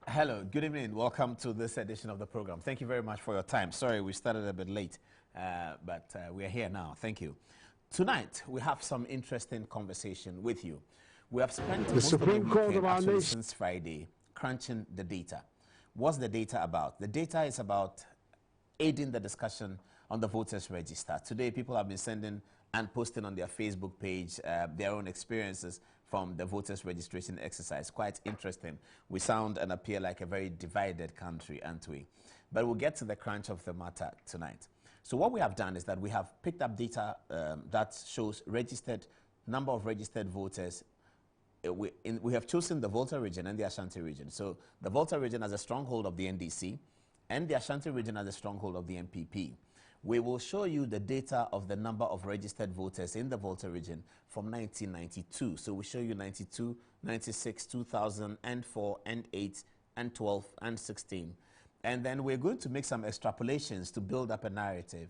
Hello, good evening. Welcome to this edition of the program. Thank you very much for your time. Sorry, we started a bit late, but we are here now. Thank you. Tonight, we have some interesting conversation with you. We have spent the most Supreme of the Court weekend, of our actually nation since Friday, crunching the data. What's the data about? The data is about aiding the discussion on the voters register. Today, people have been sending and posting on their Facebook page their own experiences from the voters registration exercise. Quite interesting. We sound and appear like a very divided country, aren't we? But we'll get to the crunch of the matter tonight. So what we have done is that we have picked up data that shows number of registered voters. We have chosen the Volta region and the Ashanti region. So the Volta region has a stronghold of the NDC, and the Ashanti region has a stronghold of the MPP. We will show you the data of the number of registered voters in the Volta region from 1992. So we'll show you 92, 96, 2000, and 4, and 8, and 12, and 16. And then we're going to make some extrapolations to build up a narrative.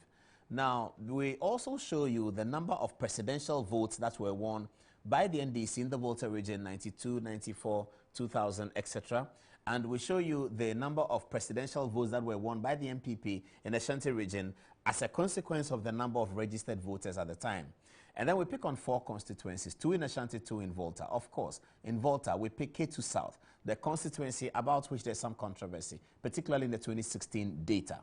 Now, we also show you the number of presidential votes that were won by the NDC in the Volta region, 92, 94, 2000, etc. And we show you the number of presidential votes that were won by the MPP in the Ashanti region as a consequence of the number of registered voters at the time. And then we pick on 4 constituencies, 2 in Ashanti, 2 in Volta. Of course, in Volta, we pick K2 South, the constituency about which there's some controversy, particularly in the 2016 data.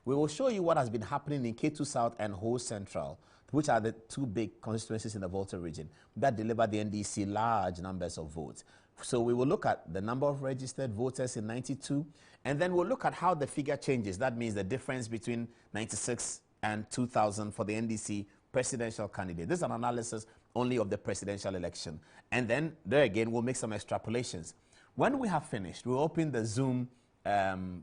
We will show you what has been happening in K2 South and Ho Central, which are the 2 big constituencies in the Volta region that deliver the NDC large numbers of votes. So we will look at the number of registered voters in 92, and then we'll look at how the figure changes. That means the difference between 96 and 2000 for the NDC presidential candidate. This is an analysis only of the presidential election. And then there again, we'll make some extrapolations. When we have finished, we'll open the Zoom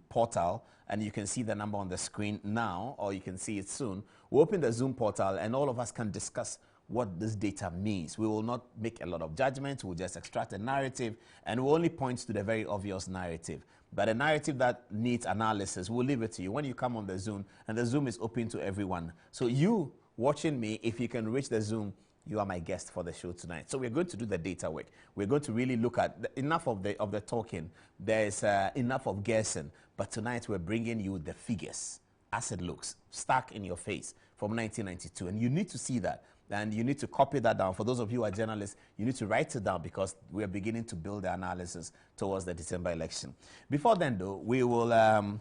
portal, and you can see the number on the screen now, or you can see it soon. We'll open the Zoom portal, and all of us can discuss what this data means. We will not make a lot of judgments. We'll just extract a narrative, and we'll only point to the very obvious narrative. But a narrative that needs analysis, we'll leave it to you when you come on the Zoom, and the Zoom is open to everyone. So you watching me, if you can reach the Zoom, you are my guest for the show tonight. So we're going to do the data work. We're going to really look at enough of the talking. There's enough of guessing. But tonight we're bringing you the figures as it looks, stuck in your face from 1992. And you need to see that. And you need to copy that down. For those of you who are journalists, you need to write it down because we are beginning to build the analysis towards the December election. Before then, though, we will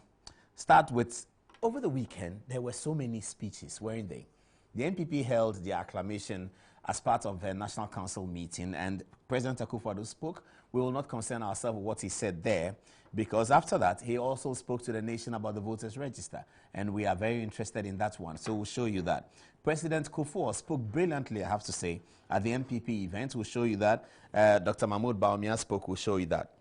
start with, over the weekend, there were so many speeches, weren't they? The NPP held the acclamation as part of the National Council meeting, and President Akufo-Addo spoke. We will not concern ourselves with what he said there, because after that, he also spoke to the nation about the voters register, and we are very interested in that one, so we'll show you that. President Kufuor spoke brilliantly, I have to say, at the NPP event. We'll show you that. Dr. Mahmoud Bawumia spoke. We'll show you that.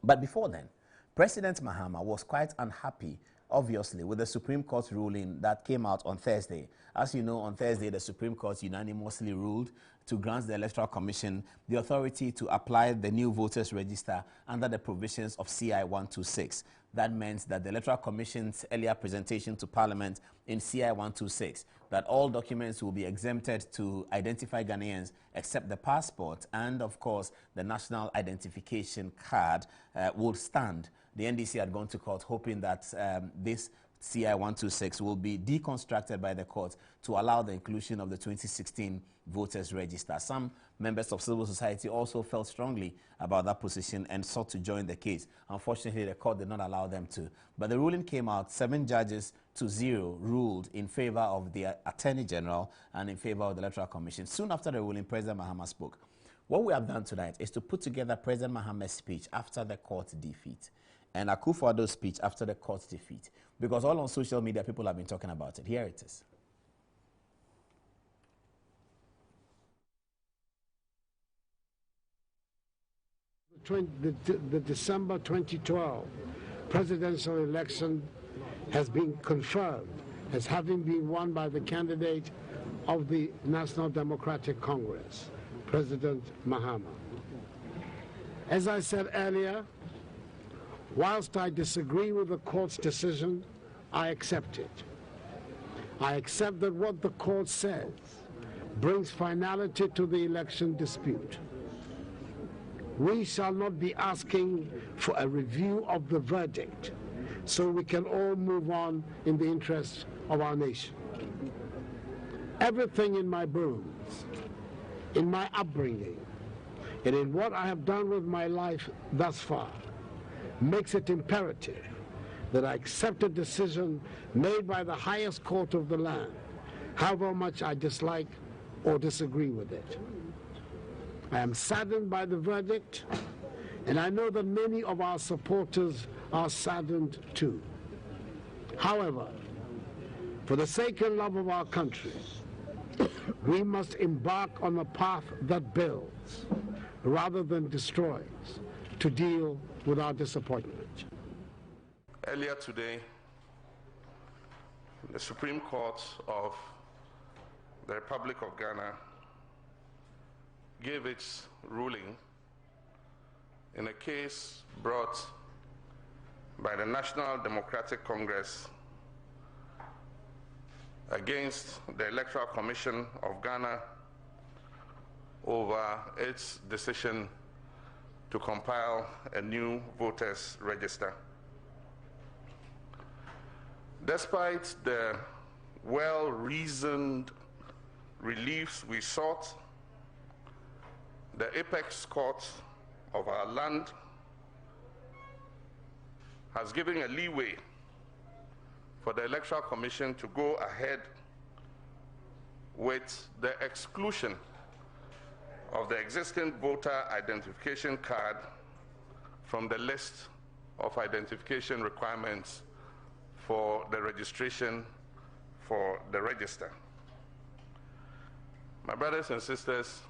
But before then, President Mahama was quite unhappy, obviously, with the Supreme Court ruling that came out on Thursday. As you know, on Thursday, the Supreme Court unanimously ruled to grant the Electoral Commission the authority to apply the new voters register under the provisions of CI 126. That meant that the Electoral Commission's earlier presentation to Parliament in CI 126, that all documents will be exempted to identify Ghanaians except the passport and, of course, the national identification card will stand. The NDC had gone to court hoping that this CI 126 will be deconstructed by the court to allow the inclusion of the 2016 voters register. Some members of civil society also felt strongly about that position and sought to join the case. Unfortunately, the court did not allow them to. But the ruling came out, 7 judges to 0 ruled in favor of the Attorney General and in favor of the Electoral Commission. Soon after the ruling, President Mahama spoke. What we have done tonight is to put together President Mahama's speech after the court defeat and Akufo-Addo's speech after the court defeat, because all on social media people have been talking about it. Here it is. The December 2012 presidential election has been confirmed as having been won by the candidate of the National Democratic Congress, President Mahama. As I said earlier, whilst I disagree with the court's decision, I accept it. I accept that what the court says brings finality to the election dispute. We shall not be asking for a review of the verdict so we can all move on in the interest of our nation. Everything in my bones, in my upbringing, and in what I have done with my life thus far makes it imperative that I accept a decision made by the highest court of the land, however much I dislike or disagree with it. I am saddened by the verdict, and I know that many of our supporters are saddened too. However, for the sake and love of our country, we must embark on a path that builds rather than destroys to deal with our disappointment. Earlier today, the Supreme Court of the Republic of Ghana gave its ruling in a case brought by the National Democratic Congress against the Electoral Commission of Ghana over its decision to compile a new voters' register. Despite the well-reasoned reliefs we sought, the apex court of our land has given a leeway for the Electoral Commission to go ahead with the exclusion of the existing voter identification card from the list of identification requirements for the registration for the register. My brothers and sisters,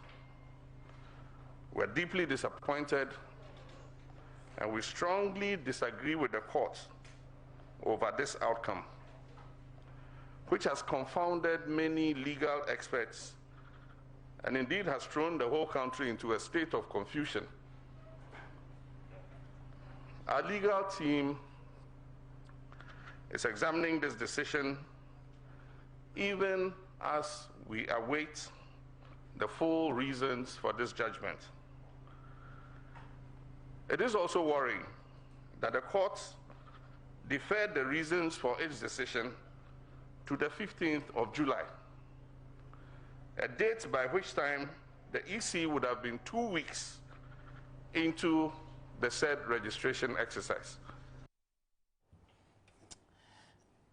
we're deeply disappointed, and we strongly disagree with the court over this outcome, which has confounded many legal experts and indeed has thrown the whole country into a state of confusion. Our legal team is examining this decision even as we await the full reasons for this judgment. It is also worrying that the court deferred the reasons for its decision to the 15th of July, a date by which time the EC would have been 2 weeks into the said registration exercise.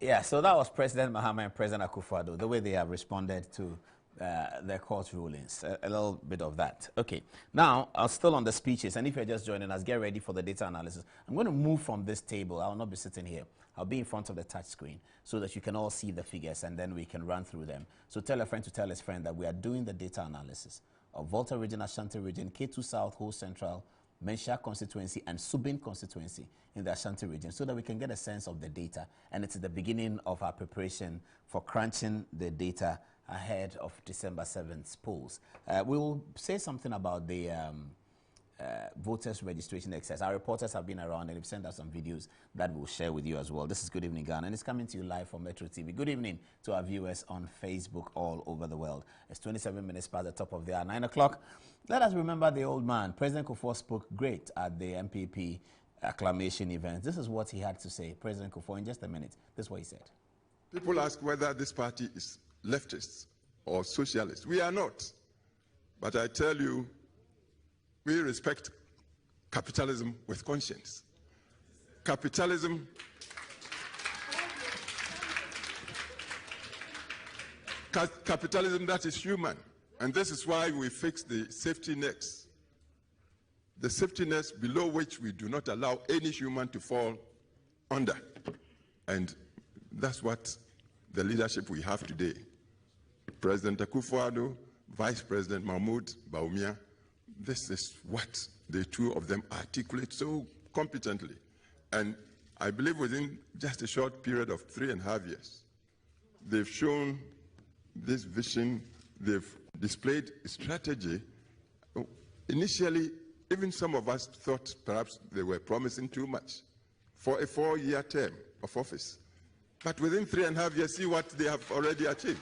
Yeah, so that was President Mahama and President Akufo-Addo, the way they have responded to their court rulings. A little bit of that. Okay, now, still on the speeches, and if you're just joining us, get ready for the data analysis. I'm going to move from this table. I will not be sitting here. I'll be in front of the touch screen so that you can all see the figures, and then we can run through them. So tell a friend to tell his friend that we are doing the data analysis of Volta region, Ashanti region, K2 South, Whole Central, Menshia Constituency, and Subin Constituency in the Ashanti region, so that we can get a sense of the data. And it's the beginning of our preparation for crunching the data ahead of December 7th polls. We will say something about the voters registration exercise. Our reporters have been around and they've sent us some videos that we'll share with you as well. This is Good Evening Ghana, and it's coming to you live from Metro TV. Good evening to our viewers on Facebook all over the world. It's 27 minutes past the top of the hour, 9 o'clock. Let us remember the old man. President Kufuor spoke great at the MPP acclamation event. This is what he had to say. President Kufuor, in just a minute, this is what he said. People ask whether this party is leftists or socialists. We are not. But I tell you, we respect capitalism with conscience. Capitalism that is human. And this is why we fix the safety nets. The safety nets below which we do not allow any human to fall under. And that's what the leadership we have today. President Akufo-Addo, Vice President Mahmoud Bawumia, this is what the two of them articulate so competently. And I believe within just a short period of 3.5 years, they've shown this vision, they've displayed a strategy. Initially, even some of us thought perhaps they were promising too much for a 4-year term of office. But within 3.5 years, see what they have already achieved.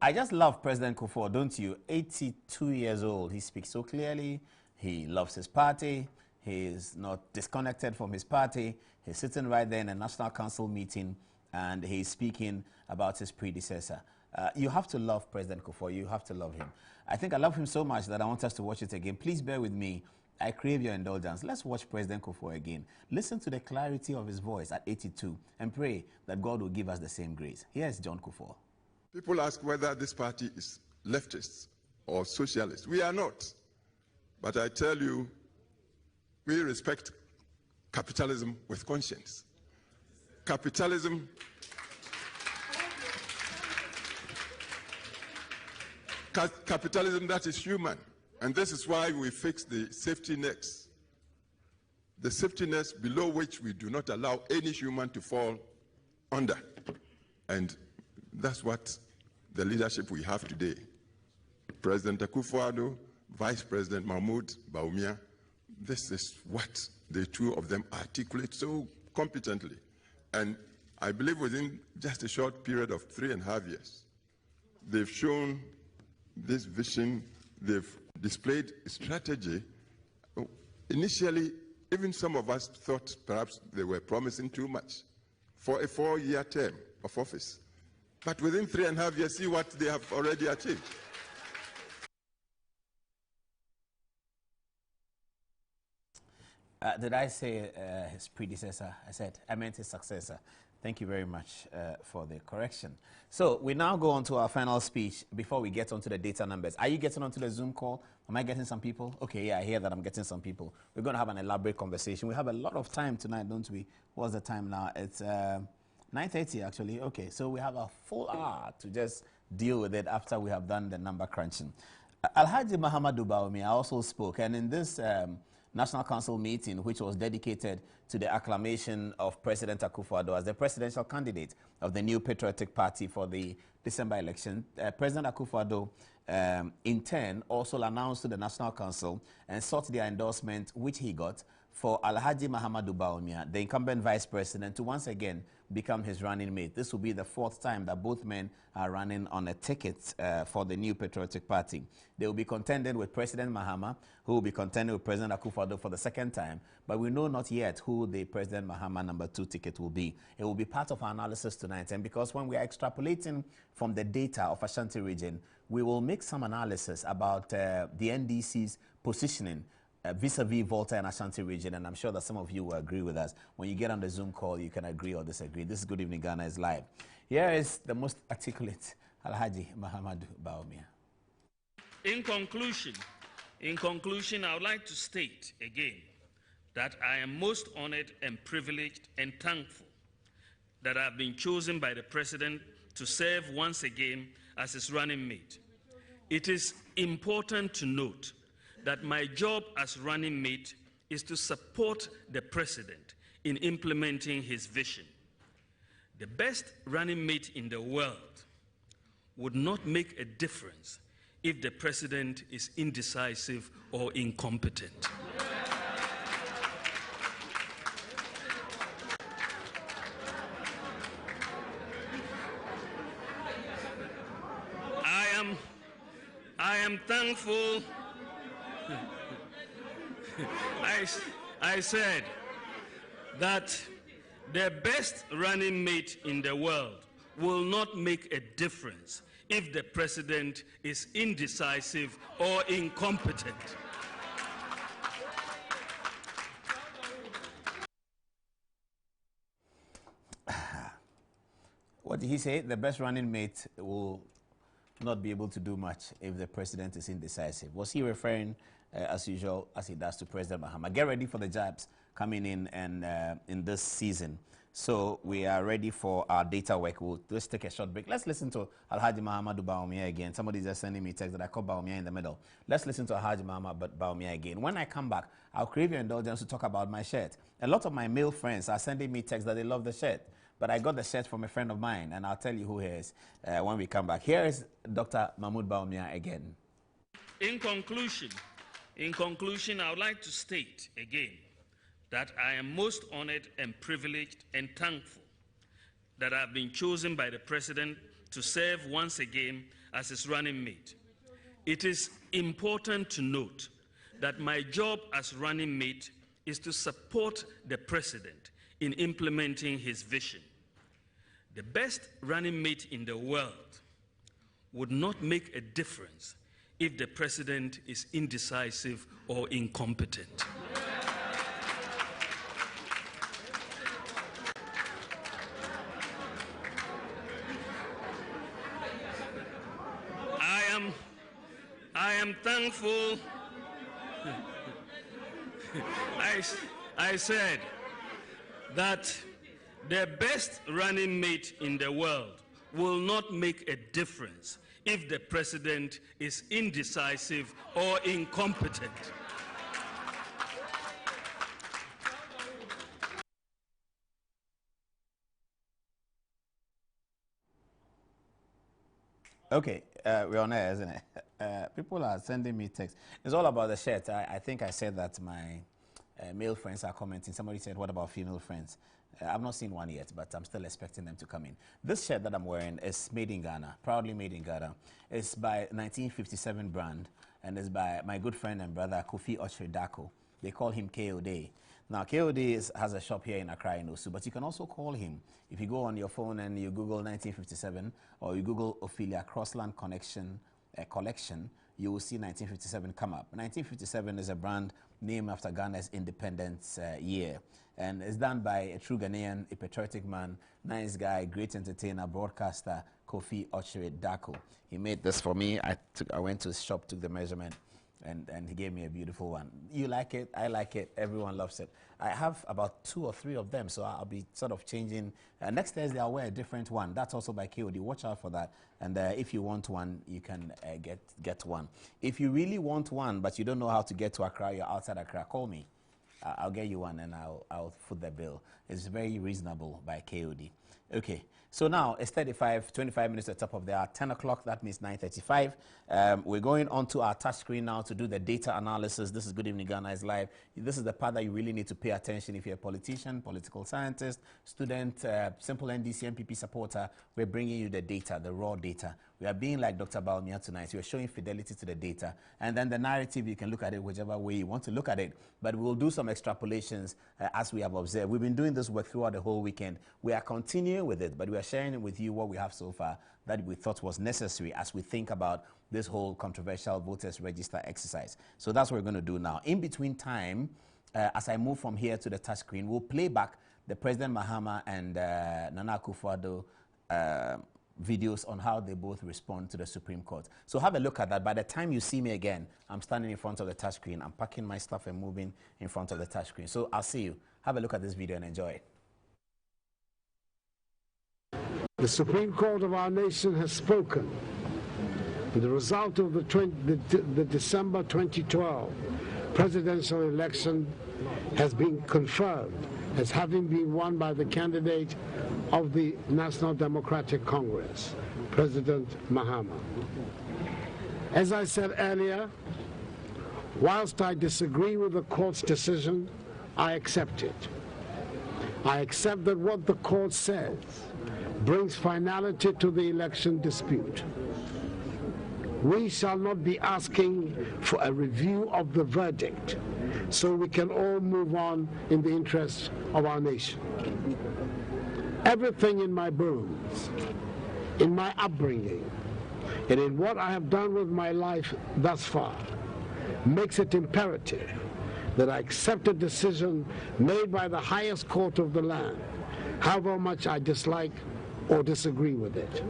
I just love President Kufuor, don't you? 82 years old. He speaks so clearly. He loves his party. He is not disconnected from his party. He's sitting right there in a National Council meeting, and he's speaking about his predecessor. You have to love President Kufuor. You have to love him. I think I love him so much that I want us to watch it again. Please bear with me. I crave your indulgence. Let's watch President Kufuor again. Listen to the clarity of his voice at 82 and pray that God will give us the same grace. Here's John Kufuor. People ask whether this party is leftist or socialist. We are not. But I tell you, we respect capitalism with conscience. Capitalism that is human. And this is why we fix the safety nets. The safety nets below which we do not allow any human to fall under. And that's what the leadership we have today. President Akufo-Addo, Vice President Mahmoud Bawumia, this is what the two of them articulate so competently. And I believe within just a short period of 3.5 years, they've shown this vision, they've displayed a strategy. Initially, even some of us thought perhaps they were promising too much for a 4-year term of office. But within 3.5 years, see what they have already achieved. Did I say his predecessor? I meant his successor. Thank you very much for the correction. So we now go on to our final speech before we get onto the data numbers. Are you getting onto the Zoom call? Am I getting some people? Okay, yeah, I hear that I'm getting some people. We're going to have an elaborate conversation. We have a lot of time tonight, don't we? What's the time now? It's 9:30 actually. Okay, so we have a full hour to just deal with it after we have done the number crunching. Alhaji Mahamudu Bawumia also spoke, and in this National Council meeting, which was dedicated to the acclamation of President Akufo-Addo as the presidential candidate of the new Patriotic Party for the December election, President Akufo-Addo, in turn, also announced to the National Council and sought their endorsement, which he got, for Alhaji Mahamudu Bawumia, the incumbent vice president, to once again become his running mate. This will be the 4th time that both men are running on a ticket for the new Patriotic Party. They will be contending with President Mahama, who will be contending with President Akufo-Addo for the 2nd time, but we know not yet who the President Mahama number 2 ticket will be. It will be part of our analysis tonight, and because when we are extrapolating from the data of Ashanti region, we will make some analysis about the NDC's positioning vis-a-vis Volta and Ashanti region, and I'm sure that some of you will agree with us. When you get on the Zoom call, you can agree or disagree. This is Good Evening Ghana is live. Here is the most articulate Alhaji Mahamudu Bawumia. In conclusion, I would like to state again that I am most honored and privileged and thankful that I have been chosen by the President to serve once again as his running mate. It is important to note that my job as running mate is to support the President in implementing his vision. The best running mate in the world would not make a difference if the President is indecisive or incompetent. I am thankful. I said that the best running mate in the world will not make a difference if the President is indecisive or incompetent. What did he say? The best running mate will not be able to do much if the President is indecisive. Was he referring, as usual, as he does to President Mahama? Get ready for the jabs coming in and in this season. So we are ready for our data work. Let's take a short break. Let's listen to Alhaji Mahamudu Bawumia again. Somebody's just sending me text that I call Bawumia in the middle. Let's listen to Alhaji Mahamudu Bawumia again. When I come back, I'll crave your indulgence to talk about my shirt. A lot of my male friends are sending me texts that they love the shirt. But I got the shirt from a friend of mine, and I'll tell you who he is when we come back. Here is Dr. Mahmoud Bawumia again. In conclusion, I would like to state again that I am most honored and privileged and thankful that I have been chosen by the President to serve once again as his running mate. It is important to note that my job as running mate is to support the President in implementing his vision. The best running mate in the world would not make a difference if the President is indecisive or incompetent. I am thankful. I said that the best running mate in the world will not make a difference if the President is indecisive or incompetent. Okay, we're on air, isn't it? People are sending me texts. It's all about the shirt. I think I said that my male friends are commenting. Somebody said, what about female friends? I've not seen one yet, but I'm still expecting them to come in. This shirt that I'm wearing is made in Ghana, proudly made in Ghana. It's by 1957 brand, and it's by my good friend and brother, Adom-Otchere. They call him KOD. Now, KOD has a shop here in Accra in Osu, but you can also call him. If you go on your phone and you Google 1957 or you Google Ophelia Crossland Collection, you will see 1957 come up. 1957 is a brand named after Ghana's independence year. And it's done by a true Ghanaian, a patriotic man, nice guy, great entertainer, broadcaster, Adom-Otchere. He made this for me. I went to his shop, took the measurement, and he gave me a beautiful one. You like it, I like it, everyone loves it. I have about 2 or 3 of them, so I'll be sort of changing. Next Thursday, I'll wear a different one. That's also by KOD. Watch out for that. And if you want one, you can get one. If you really want one, but you don't know how to get to Accra, you're outside Accra, call me. I'll get you one, and I'll foot the bill. It's very reasonable by KOD. Okay, so now it's 25 minutes at the top of the hour, 10 o'clock, that means 9:35. We're going on to our touch screen now to do the data analysis. This is Good Evening Ghana is live. This is the part that you really need to pay attention if you're a politician, political scientist, student, simple NDC, MPP supporter. We're bringing you the data, the raw data. We are being like Dr. Balmia tonight. We're showing fidelity to the data. And then the narrative, you can look at it whichever way you want to look at it. But we'll do some extrapolations as we have observed. We've been doing this work throughout the whole weekend. We are continuing with it, but we are sharing with you what we have so far that we thought was necessary as we think about this whole controversial voters register exercise. So that's what we're going to do now. In between time, as I move from here to the touch screen, we'll play back the President Mahama and Nana Akufo-Addo videos on how they both respond to the Supreme Court. So have a look at that. By the time you see me again, I'm standing in front of the touch screen. I'm packing my stuff and moving in front of the touch screen. So I'll see you. Have a look at this video and enjoy it. The Supreme Court of our nation has spoken. The result of the December 2012 presidential election has been confirmed as having been won by the candidate of the National Democratic Congress, President Mahama. As I said earlier, whilst I disagree with the court's decision, I accept it. I accept that what the court says brings finality to the election dispute. We shall not be asking for a review of the verdict so we can all move on in the interests of our nation. Everything in my bones, in my upbringing, and in what I have done with my life thus far makes it imperative that I accept a decision made by the highest court of the land, however much I dislike or disagree with it.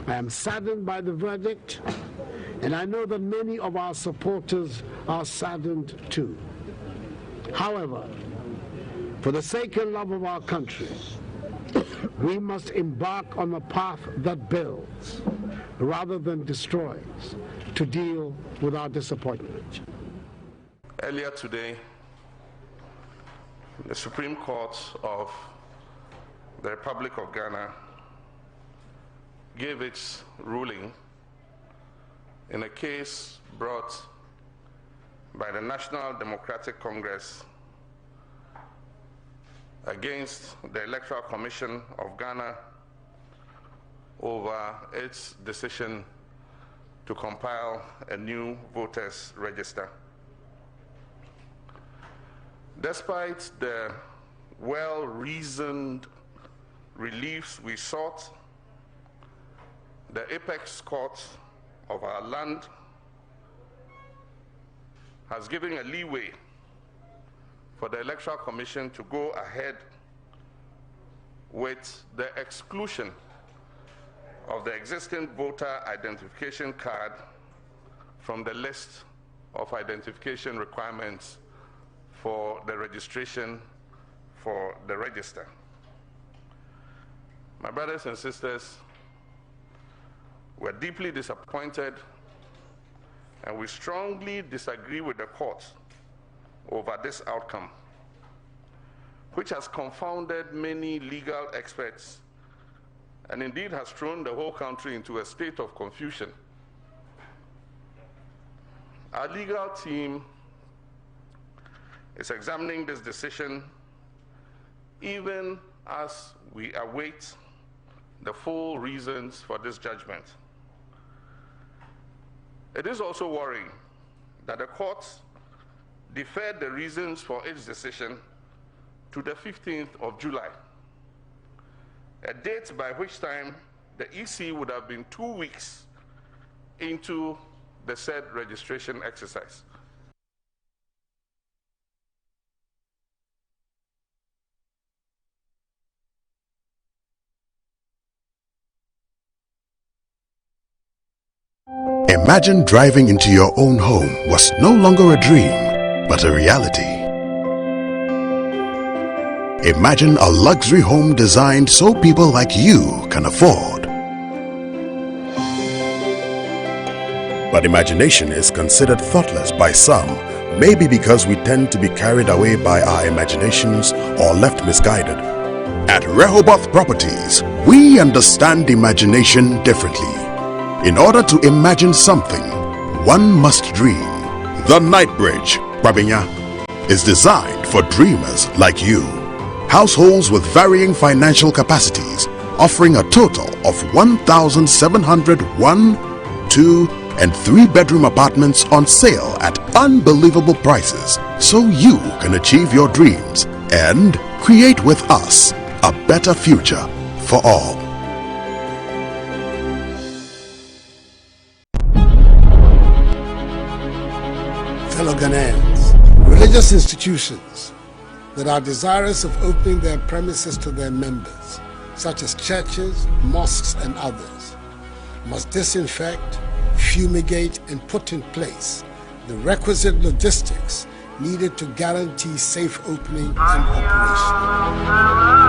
I am saddened by the verdict, and I know that many of our supporters are saddened too. However, for the sake and love of our country, we must embark on a path that builds rather than destroys to deal with our disappointment. Earlier today, the Supreme Court of the Republic of Ghana gave its ruling in a case brought by the National Democratic Congress against the Electoral Commission of Ghana over its decision to compile a new voters register. Despite the well-reasoned reliefs we sought, the apex court of our land has given a leeway for the Electoral Commission to go ahead with the exclusion of the existing voter identification card from the list of identification requirements for the registration for the register. My brothers and sisters, we're deeply disappointed and we strongly disagree with the court over this outcome, which has confounded many legal experts and indeed has thrown the whole country into a state of confusion. Our legal team is examining this decision even as we await the full reasons for this judgment. It is also worrying that the court deferred the reasons for its decision to the 15th of July, a date by which time the EC would have been 2 weeks into the said registration exercise. Imagine driving into your own home was no longer a dream, but a reality. Imagine a luxury home designed so people like you can afford. But imagination is considered thoughtless by some, maybe because we tend to be carried away by our imaginations or left misguided. At Rehoboth Properties, we understand imagination differently. In order to imagine something, one must dream. The Night Bridge, Babinya, is designed for dreamers like you. Households with varying financial capacities, offering a total of 1,700 1, 2, and 3-bedroom apartments on sale at unbelievable prices, so you can achieve your dreams and create with us a better future for all. Fellow Ghanaians, religious institutions that are desirous of opening their premises to their members, such as churches, mosques, and others, must disinfect, fumigate, and put in place the requisite logistics needed to guarantee safe opening and operation.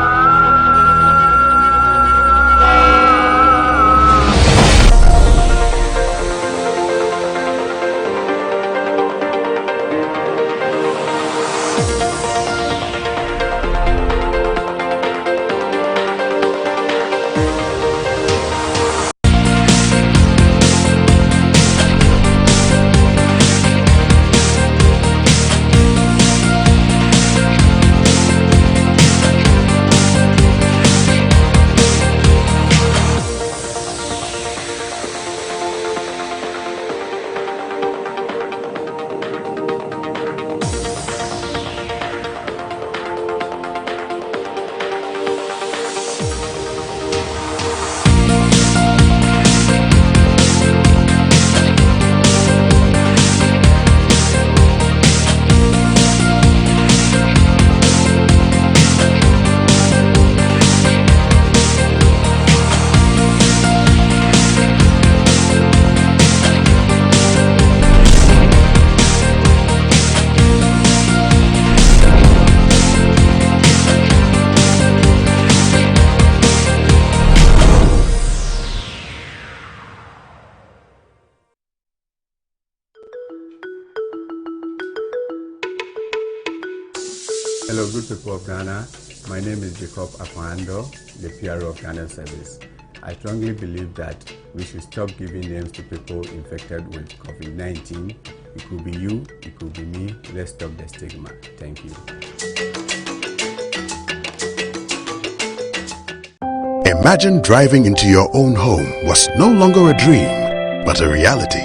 Hello, good people of Ghana. My name is Jacob Akwando, the PRO of Ghana Service. I strongly believe that we should stop giving names to people infected with COVID-19. It could be you, it could be me. Let's stop the stigma. Thank you. Imagine driving into your own home was no longer a dream, but a reality.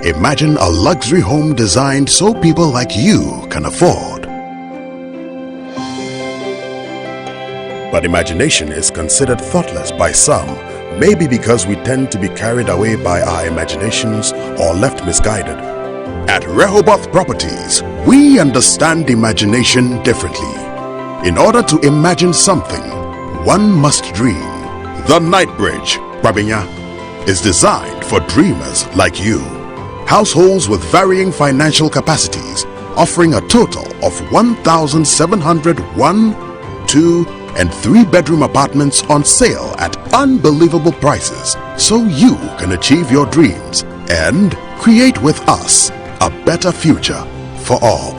Imagine a luxury home designed so people like you can afford. But imagination is considered thoughtless by some, maybe because we tend to be carried away by our imaginations or left misguided. At Rehoboth Properties, we understand imagination differently. In order to imagine something, one must dream. The Night Bridge, Babinya, is designed for dreamers like you. Households with varying financial capacities, offering a total of 1,701, 2, and 3-bedroom apartments on sale at unbelievable prices, so you can achieve your dreams and create with us a better future for all.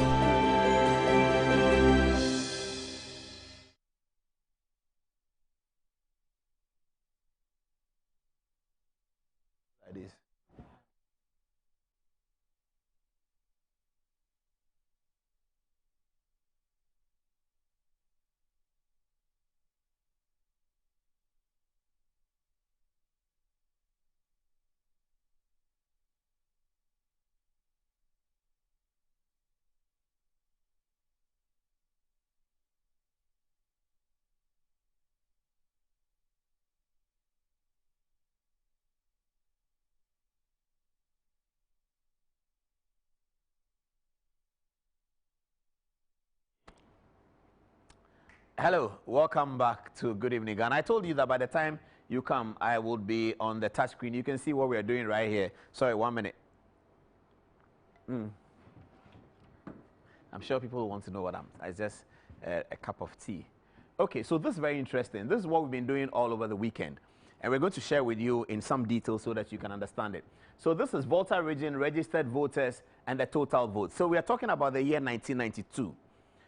Hello, welcome back to Good Evening Ghana. I told you that by the time you come, I would be on the touch screen. You can see what we are doing right here. Sorry, 1 minute. I'm sure people will want to know what it's just a cup of tea. Okay, so this is very interesting. This is what we've been doing all over the weekend. And we're going to share with you in some detail so that you can understand it. So this is Volta region, registered voters, and the total votes. So we are talking about the year 1992.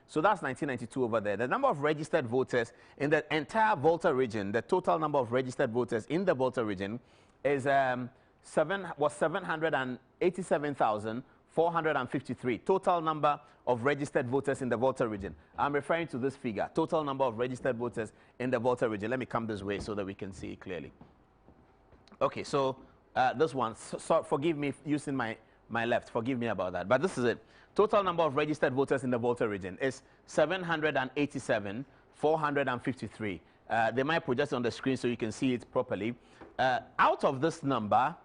So that's 1992 over there. The number of registered voters in the entire Volta region, the total number of registered voters in the Volta region is 787,453. Total number of registered voters in the Volta region. I'm referring to this figure. Total number of registered voters in the Volta region. Let me come this way so that we can see it clearly. Okay, so this one. So forgive me using my left. Forgive me about that. But this is it. Total number of registered voters in the Volta region is 787,453. They might put just on the screen so you can see it properly. Out of this number,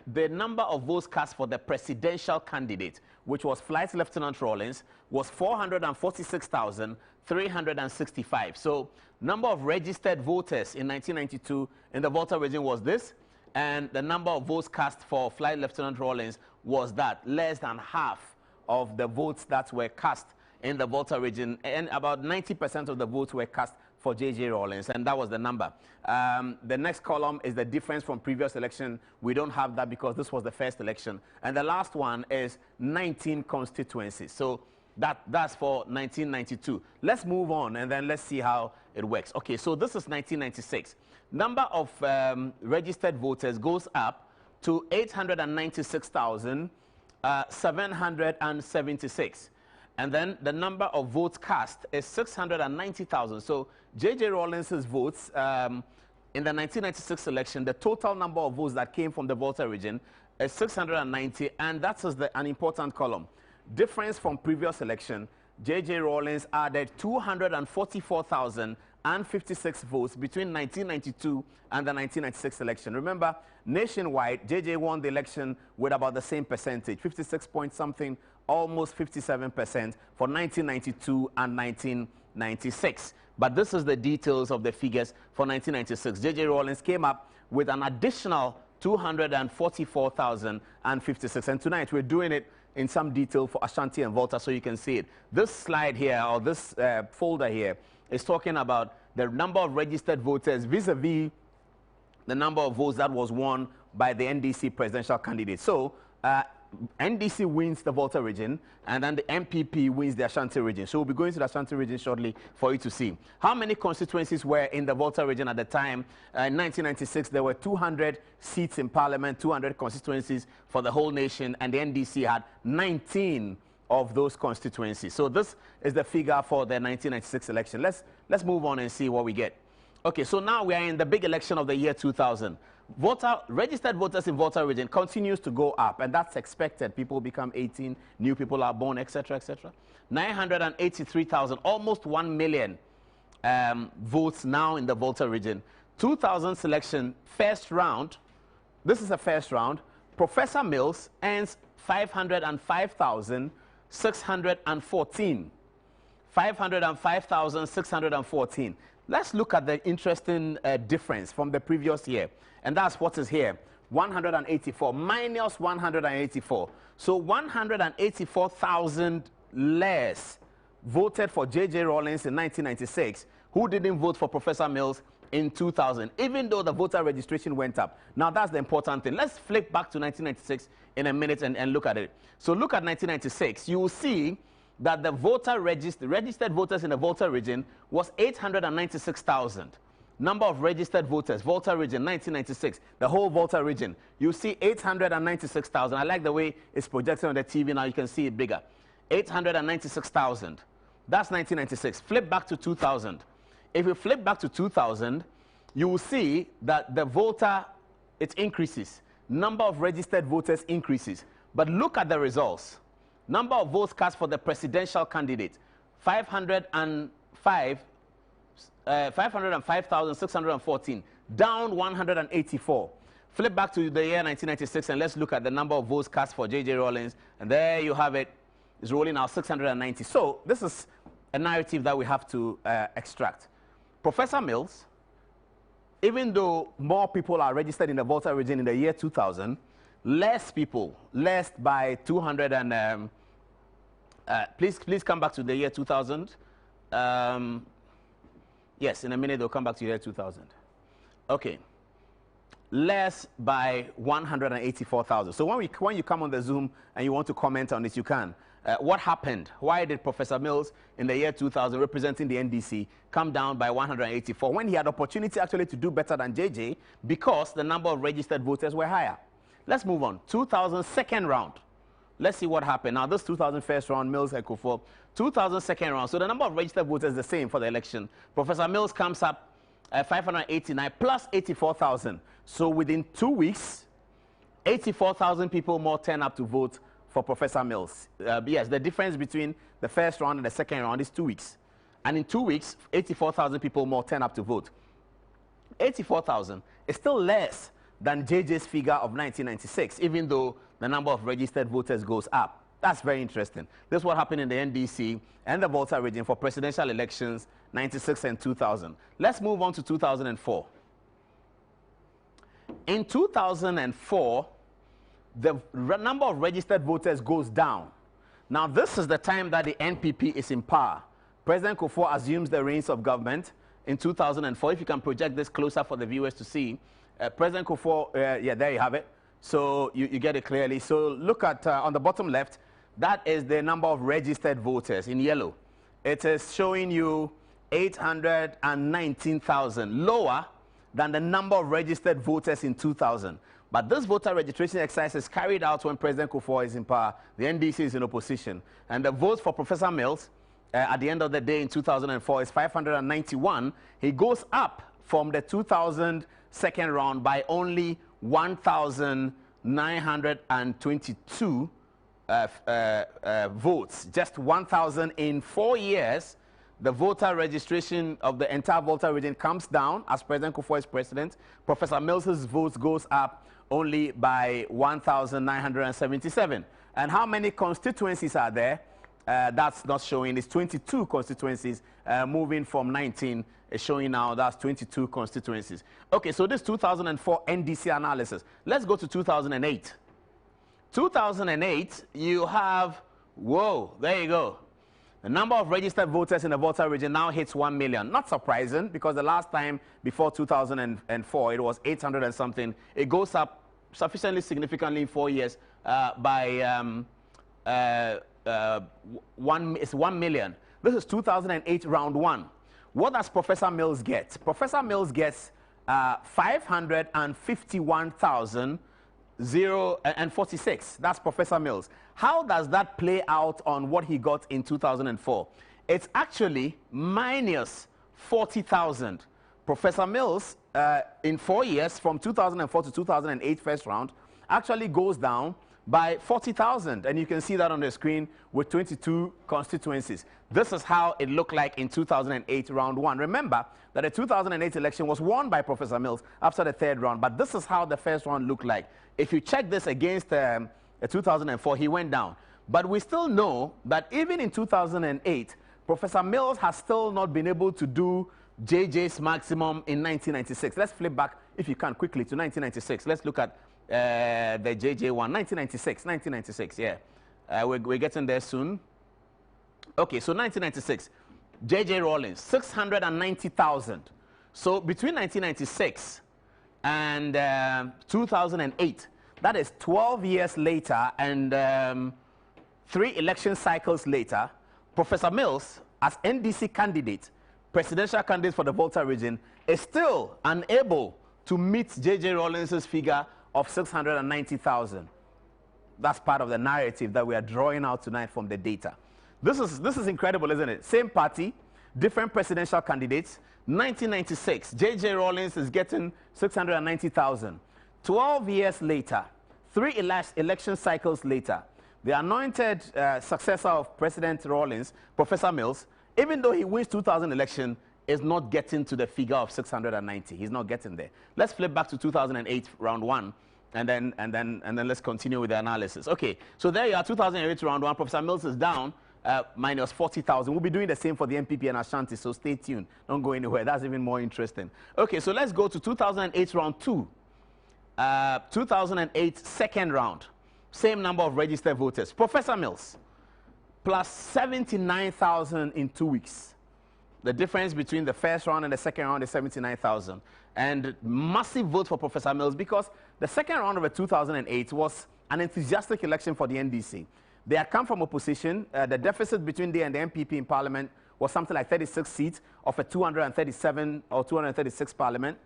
the number of votes cast for the presidential candidate, which was Flight Lieutenant Rawlings, was 446,365. So number of registered voters in 1992 in the Volta region was this, and the number of votes cast for Flight Lieutenant Rawlings was that, less than half of the votes that were cast in the Volta region, and about 90% of the votes were cast for J.J. Rawlings, and that was the number. The next column is the difference from previous election. We don't have that because this was the first election. And the last one is 19 constituencies. So that's for 1992. Let's move on, and then let's see how it works. Okay, so this is 1996. Number of registered voters goes up to 896,776. And then the number of votes cast is 690,000. So J.J. Rawlings' votes in the 1996 election, the total number of votes that came from the Volta region is 690, and that's an important column. Difference from previous election, J.J. Rawlings added 244,056 votes between 1992 and the 1996 election. Remember, nationwide, J.J. won the election with about the same percentage, 56 point something, almost 57% for 1992 and 1996. But this is the details of the figures for 1996. J.J. Rawlings came up with an additional 244,056. And tonight we're doing it in some detail for Ashanti and Volta so you can see it. This slide here, or this folder here, is talking about the number of registered voters vis-a-vis the number of votes that was won by the NDC presidential candidate. So NDC wins the Volta region, and then the MPP wins the Ashanti region. So we'll be going to the Ashanti region shortly for you to see. How many constituencies were in the Volta region at the time? In 1996, there were 200 seats in parliament, 200 constituencies for the whole nation, and the NDC had 19 of those constituencies. So this is the figure for the 1996 election. Let's move on and see what we get. Okay, so now we are in the big election of the year 2000. Registered voters in Volta region continues to go up, and that's expected. People become 18, new people are born, etc., etc. 983,000, almost 1 million votes now in the Volta region. 2000 selection, first round. This is a first round. Professor Mills earns 505,614. 505,614. Let's look at the interesting difference from the previous year. And that's what is here. 184 minus 184. So 184,000 less voted for J.J. Rawlings in 1996, who didn't vote for Professor Mills in 2000, even though the voter registration went up. Now, that's the important thing. Let's flip back to 1996 in a minute and look at it. So look at 1996. You will see that the registered voters in the Volta region was 896,000. Number of registered voters, Volta region, 1996, the whole Volta region. You see 896,000. I like the way it's projected on the TV now. You can see it bigger. 896,000. That's 1996. Flip back to 2000. If you flip back to 2000, you will see that the Volta, it increases. Number of registered voters increases. But look at the results. Number of votes cast for the presidential candidate, 505,614, down 184. Flip back to the year 1996 and let's look at the number of votes cast for J.J. Rawlings. And there you have it. It's rolling now 690. So this is a narrative that we have to extract. Professor Mills, even though more people are registered in the Volta region in the year 2000, less people, less by 200 and please come back to the year 2000. Yes, in a minute they'll come back to the year 2000. Okay, less by 184,000. So when you come on the Zoom and you want to comment on this, you can. What happened? Why did Professor Mills in the year 2000, representing the NDC, come down by 184 when he had opportunity actually to do better than JJ because the number of registered voters were higher? Let's move on. 2000 second round. Let's see what happened. Now, this 2000 first round, Mills and Kufuor. 2000 second round. So the number of registered voters is the same for the election. Professor Mills comes up 589 plus 84,000. So within 2 weeks, 84,000 people more turn up to vote for Professor Mills. Yes, the difference between the first round and the second round is 2 weeks. And in 2 weeks, 84,000 people more turn up to vote. 84,000 is still less than JJ's figure of 1996, even though the number of registered voters goes up. That's very interesting. This is what happened in the NDC and the Volta region for presidential elections 96 and 2000. Let's move on to 2004. In 2004, the number of registered voters goes down. Now, this is the time that the NPP is in power. President Kufuor assumes the reins of government in 2004. If you can project this closer for the viewers to see. President Kufuor, yeah, there you have it. So you get it clearly. So look at on the bottom left, that is the number of registered voters in yellow. It is showing you 819,000, lower than the number of registered voters in 2000. But this voter registration exercise is carried out when President Kufuor is in power. The NDC is in opposition. And the votes for Professor Mills at the end of the day in 2004 is 591. He goes up from the 2000 second round by only 1,922 votes. Just 1,000 in 4 years. The voter registration of the entire Volta region comes down as President Kufuor is president. Professor Mills' votes goes up only by 1,977. And how many constituencies are there? That's not showing. It's 22 constituencies, moving from 19. It's showing now that's 22 constituencies. Okay, so this 2004 NDC analysis. Let's go to 2008. 2008, you have, whoa, there you go. The number of registered voters in the Volta region now hits 1 million. Not surprising, because the last time before 2004, it was 800 and something. It goes up sufficiently significantly in 4 years by it's 1 million. This is 2008 round one. What does Professor Mills get? Professor Mills gets 551,000 0.46. That's Professor Mills. How does that play out on what he got in 2004? It's actually minus 40,000. Professor Mills, in 4 years, from 2004 to 2008 first round, actually goes down by 40,000. And you can see that on the screen with 22 constituencies. This is how it looked like in 2008 round one. Remember that the 2008 election was won by Professor Mills after the third round, but this is how the first round looked like. If you check this against 2004, he went down. But we still know that even in 2008, Professor Mills has still not been able to do JJ's maximum in 1996. Let's flip back, if you can, quickly to 1996. Let's look at the JJ one. 1996, yeah. We're getting there soon. Okay, so 1996, JJ Rawlings, 690,000. So between 1996 and 2008, that is 12 years later and 3 election cycles later, Professor Mills, as NDC candidate, presidential candidate for the Volta region, is still unable to meet JJ Rawlings' figure of 690,000. That's part of the narrative that we are drawing out tonight from the data. This is incredible, isn't it? Same party, different presidential candidates. 1996, JJ Rawlings is getting 690,000. 12 years later, 3 election cycles later, the anointed successor of President Rawlings, Professor Mills, even though he wins 2000 election, is not getting to the figure of 690. He's not getting there. Let's flip back to 2008 round one, and then let's continue with the analysis. Okay, so there you are, 2008 round one. Professor Mills is down minus 40,000. We'll be doing the same for the MPP and Ashanti, so stay tuned. Don't go anywhere. That's even more interesting. Okay, so let's go to 2008 round two. 2008 second round. Same number of registered voters. Professor Mills, plus 79,000 in 2 weeks. The difference between the first round and the second round is 79,000. And massive vote for Professor Mills because the second round of the 2008 was an enthusiastic election for the NDC. They had come from opposition. The deficit between they and the MPP in parliament was something like 36 seats of a 237 or 236 parliament.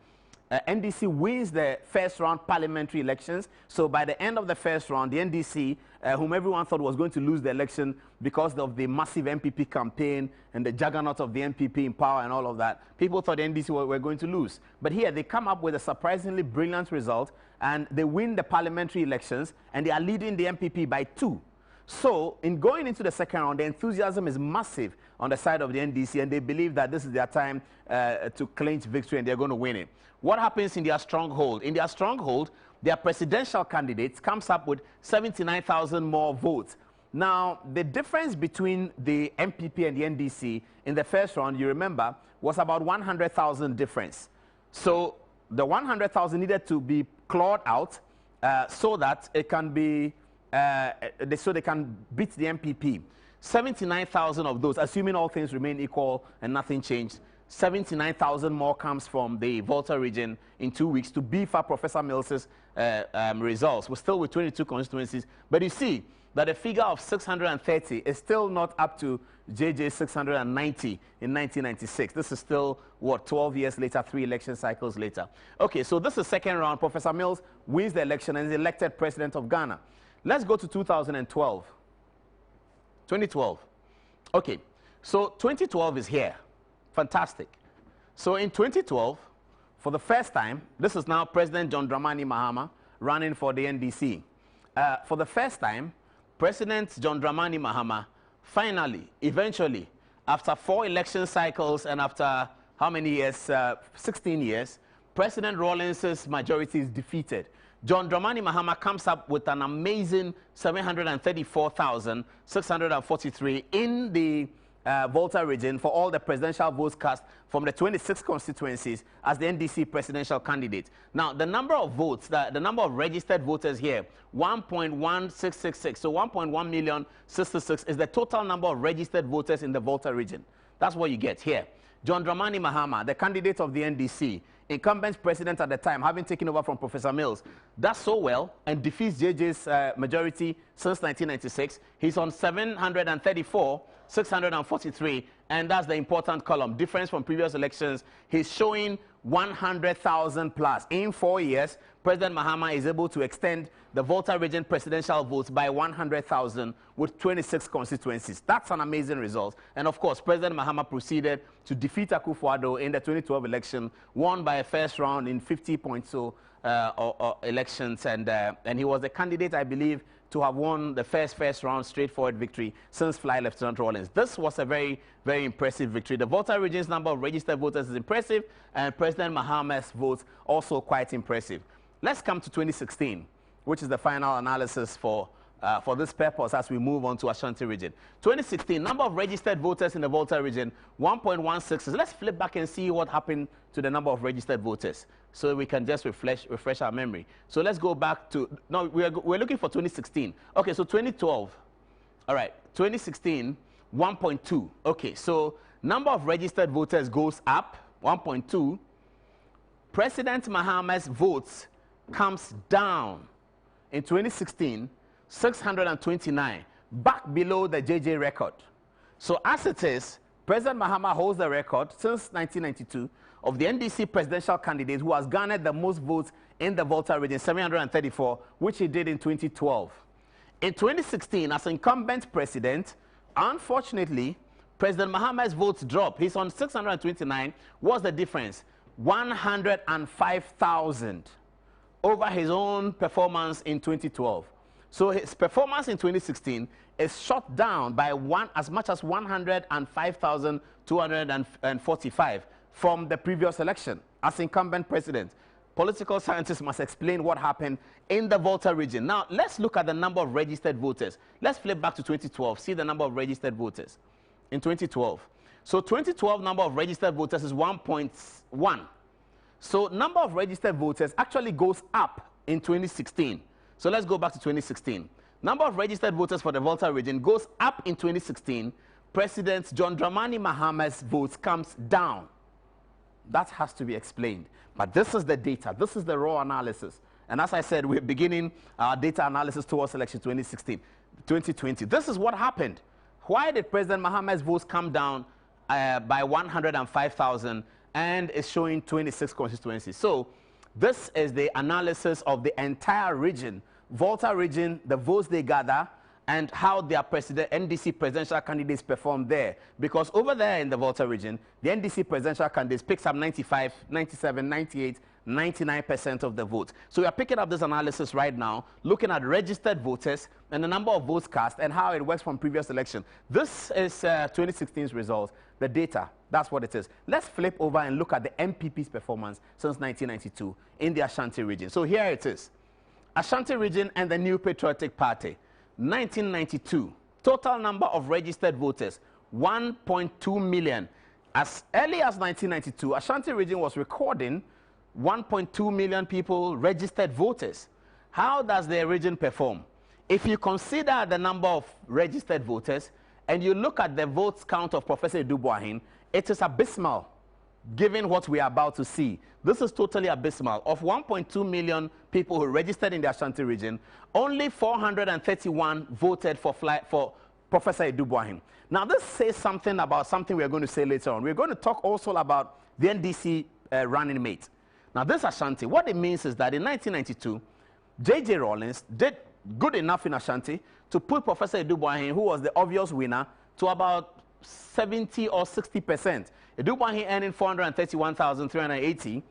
NDC wins the first round parliamentary elections. So by the end of the first round, the NDC, whom everyone thought was going to lose the election because of the massive MPP campaign and the juggernaut of the MPP in power and all of that, people thought the NDC were going to lose. But here they come up with a surprisingly brilliant result and they win the parliamentary elections and they are leading the MPP by 2. So in going into the second round, the enthusiasm is massive on the side of the NDC and they believe that this is their time to clinch victory and they're going to win it. What happens in their stronghold? In their stronghold, their presidential candidate comes up with 79,000 more votes. Now, the difference between the MPP and the NDC in the first round, you remember, was about 100,000 difference. So the 100,000 needed to be clawed out so that it can be, so they can beat the MPP. 79,000 of those, assuming all things remain equal and nothing changed, 79,000 more comes from the Volta region in 2 weeks to beef up Professor Mills's results. We're still with 22 constituencies, but you see that the figure of 630 is still not up to JJ's 690 in 1996. This is still, what, 12 years later, 3 election cycles later. Okay, so this is second round. Professor Mills wins the election and is elected president of Ghana. Let's go to 2012. 2012. Okay, so 2012 is here. Fantastic. So in 2012, for the first time, this is now President John Dramani Mahama running for the NDC. For the first time, President John Dramani Mahama finally, eventually, after 4 election cycles and after how many years? 16 years, President Rawlings' majority is defeated. John Dramani Mahama comes up with an amazing 734,643 in the Volta region for all the presidential votes cast from the 26 constituencies as the NDC presidential candidate. Now, the number of votes, the number of registered voters here, 1.1666. So 1.1,066,000 is the total number of registered voters in the Volta region. That's what you get here. John Dramani Mahama, the candidate of the NDC, incumbent president at the time, having taken over from Professor Mills, does so well and defeats JJ's majority since 1996. He's on 734,643, and that's the important column. Difference from previous elections. He's showing 100,000 plus. In 4 years, President Mahama is able to extend the Volta region presidential votes by 100,000 with 26 constituencies. That's an amazing result. And of course, President Mahama proceeded to defeat Akufo-Addo in the 2012 election, won by a first round in 50.2 elections. And he was the candidate, I believe, to have won the first round straightforward victory since Fly Lieutenant Rawlings. This was a very, very impressive victory. The Volta region's number of registered voters is impressive, and President Mahama's votes also quite impressive. Let's come to 2016, which is the final analysis for this purpose as we move on to Ashanti region. 2016, number of registered voters in the Volta region, 1.16. Let's flip back and see what happened to the number of registered voters so we can just refresh our memory. So let's go back to, no, we're looking for 2016. Okay, so 2012. All right, 2016, 1.2. Okay, so number of registered voters goes up, 1.2. President Mahama's votes comes down in 2016, 629, back below the JJ record. So as it is, President Mahama holds the record since 1992 of the NDC presidential candidate who has garnered the most votes in the Volta region, 734, which he did in 2012. In 2016, as incumbent president, unfortunately, President Mahama's votes dropped. He's on 629. What's the difference? 105,000 over his own performance in 2012. So his performance in 2016 is shot down by as much as 105,245 from the previous election as incumbent president. Political scientists must explain what happened in the Volta region. Now, let's look at the number of registered voters. Let's flip back to 2012, see the number of registered voters in 2012. So 2012 number of registered voters is 1.1. So number of registered voters actually goes up in 2016. So let's go back to 2016. Number of registered voters for the Volta region goes up in 2016. President John Dramani Mahama's votes comes down. That has to be explained. But this is the data. This is the raw analysis. And as I said, we're beginning our data analysis towards election 2020. This is what happened. Why did President Mahama's votes come down by 105,000 and is showing 26 constituencies? So this is the analysis of the entire region, Volta region, the votes they gather, and how their NDC presidential candidates perform there. Because over there in the Volta region, the NDC presidential candidates picks up 95, 97, 98, 99% of the votes. So we are picking up this analysis right now, looking at registered voters and the number of votes cast and how it works from previous election. This is 2016's results, the data. That's what it is. Let's flip over and look at the MPP's performance since 1992 in the Ashanti region. So here it is. Ashanti region and the New Patriotic Party. 1992, total number of registered voters, 1.2 million. As early as 1992, Ashanti region was recording 1.2 million people registered voters. How does the region perform? If you consider the number of registered voters and you look at the votes count of Professor Adom-Otchere, it is abysmal, given what we are about to see. This is totally abysmal. Of 1.2 million people who registered in the Ashanti region, only 431 voted for Professor Adom-Otchere. Now, this says something about something we're going to say later on. We're going to talk also about the NDC running mate. Now, this Ashanti, what it means is that in 1992, J.J. Rawlings did good enough in Ashanti to put Professor Adom-Otchere, who was the obvious winner, to about 70 or 60%. Adom-Otchere earning 431,380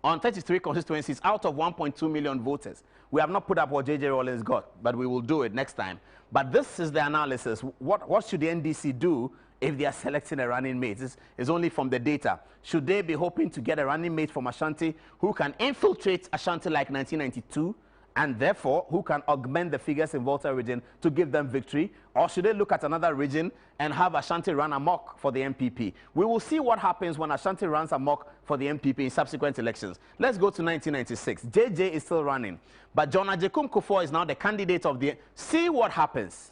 on 33 constituencies out of 1.2 million voters. We have not put up what J.J. Rawlings got, but we will do it next time. But this is the analysis. What should the NDC do if they are selecting a running mate? This is only from the data. Should they be hoping to get a running mate from Ashanti who can infiltrate Ashanti like 1992 and therefore who can augment the figures in Volta region to give them victory? Or should they look at another region and have Ashanti run amok for the MPP? We will see what happens when Ashanti runs amok for the MPP in subsequent elections. Let's go to 1996. JJ is still running, but John Agyekum Kufuor is now the candidate of the... See what happens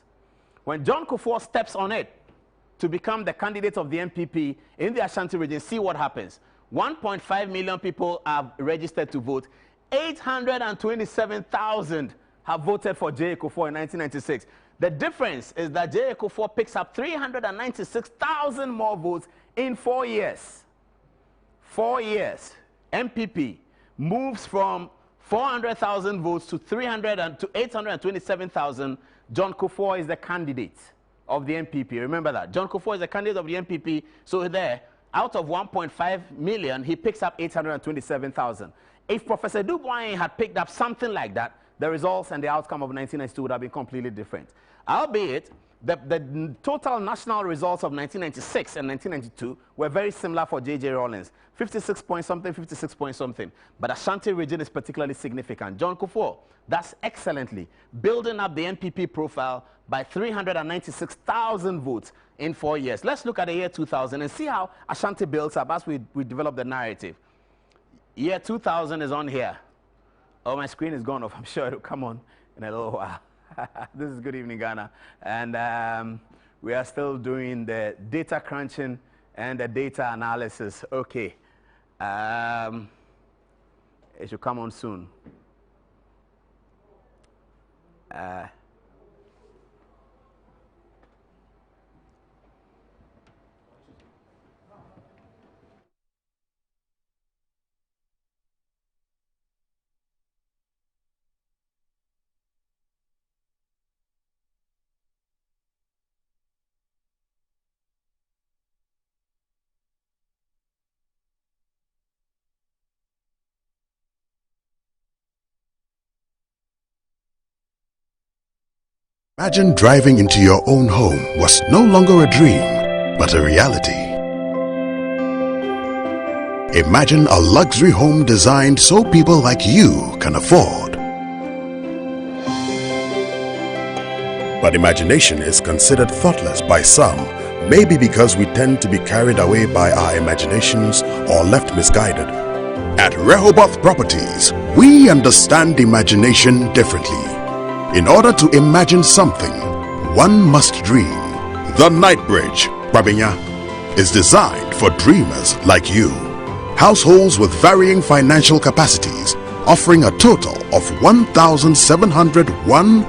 when John Kufuor steps on it to become the candidate of the MPP in the Ashanti region. See what happens. 1.5 million people are registered to vote. 827,000 have voted for J.A. Kufuor in 1996. The difference is that J.A. Kufuor picks up 396,000 more votes in 4 years. 4 years, MPP moves from 400,000 votes to 827,000. John Kufuor is the candidate of the MPP. Remember that. John Kufuor is the candidate of the MPP. So there, out of 1.5 million, he picks up 827,000. If Professor Dubois had picked up something like that, the results and the outcome of 1992 would have been completely different. Albeit, the total national results of 1996 and 1992 were very similar for J.J. Rawlings. 56 point something, 56 point something. But Ashanti region is particularly significant. John Kufuor, that's excellently building up the MPP profile by 396,000 votes in 4 years. Let's look at the year 2000 and see how Ashanti builds up as we develop the narrative. Year 2000 is on here. Oh, my screen is gone off. I'm sure it'll come on in a little while. This is Good Evening Ghana. And we are still doing the data crunching and the data analysis. Okay. It should come on soon. Imagine driving into your own home was no longer a dream, but a reality. Imagine a luxury home designed so people like you can afford. But imagination is considered thoughtless by some, maybe because we tend to be carried away by our imaginations or left misguided. At Rehoboth Properties, we understand imagination differently. In order to imagine something, one must dream. The Night Bridge, Babinya, is designed for dreamers like you. Households with varying financial capacities, offering a total of 1,700 1,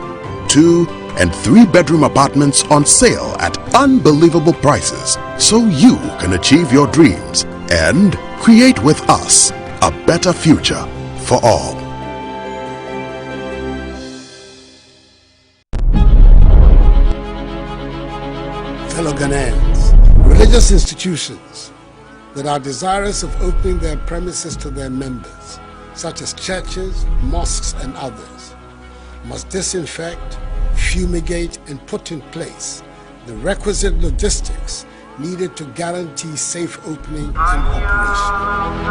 2, and 3-bedroom apartments on sale at unbelievable prices, so you can achieve your dreams and create with us a better future for all. Fellow Ghanaians, religious institutions that are desirous of opening their premises to their members, such as churches, mosques, and others, must disinfect, fumigate, and put in place the requisite logistics needed to guarantee safe opening and operation.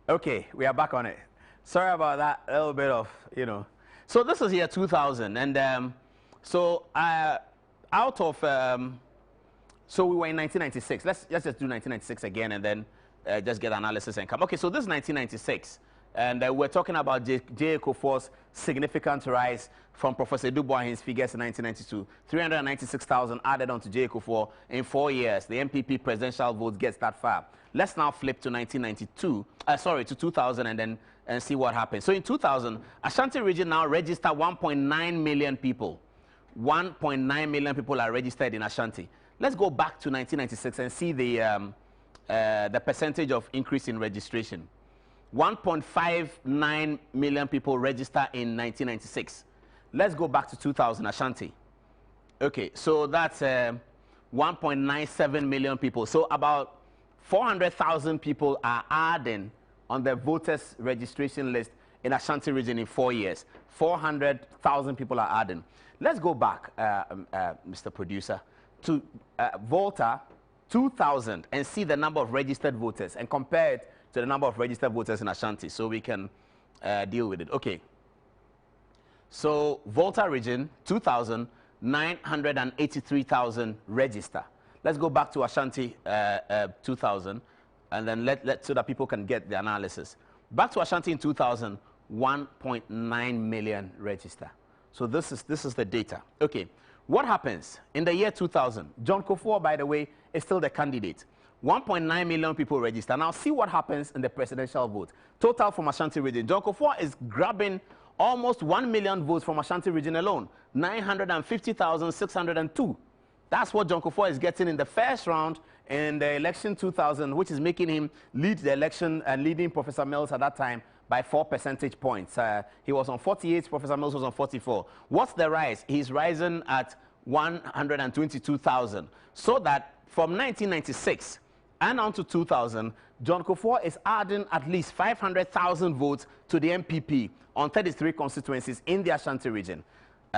Okay, we are back on it. Sorry about that, a little bit of, So this is year 2000, and so we were in 1996. Let's just do 1996 again, and then just get analysis and come. Okay, so this is 1996, and we're talking about J.A. Kufuor's significant rise from Professor Dubois' figures in 1992. 396,000 added on to J.A. Kufuor in 4 years. The MPP presidential vote gets that far. Let's now flip to 2000 and see what happens. So in 2000, Ashanti region now registered 1.9 million people. 1.9 million people are registered in Ashanti. Let's go back to 1996 and see the percentage of increase in registration. 1.59 million people register in 1996. Let's go back to 2000, Ashanti. Okay, so that's 1.97 million people. So about 400,000 people are adding on the voters registration list in Ashanti region in 4 years. 400,000 people are adding. Let's go back, Mr. Producer, to Volta 2000 and see the number of registered voters and compare it to the number of registered voters in Ashanti so we can deal with it. Okay. So Volta region 2000, 983,000 register. Let's go back to Ashanti 2000 and then so that people can get the analysis. Back to Ashanti in 2000, 1.9 million register. So this is the data. Okay, what happens in the year 2000? John Kufuor, by the way, is still the candidate. 1.9 million people register. Now see what happens in the presidential vote. Total from Ashanti region. John Kufuor is grabbing almost 1 million votes from Ashanti region alone. 950,602. That's what John Kufuor is getting in the first round in the election 2000, which is making him lead the election and leading Professor Mills at that time by 4 percentage points. He was on 48, Professor Mills was on 44. What's the rise? He's rising at 122,000. So that from 1996 and on to 2000, John Kufuor is adding at least 500,000 votes to the MPP on 33 constituencies in the Ashanti region.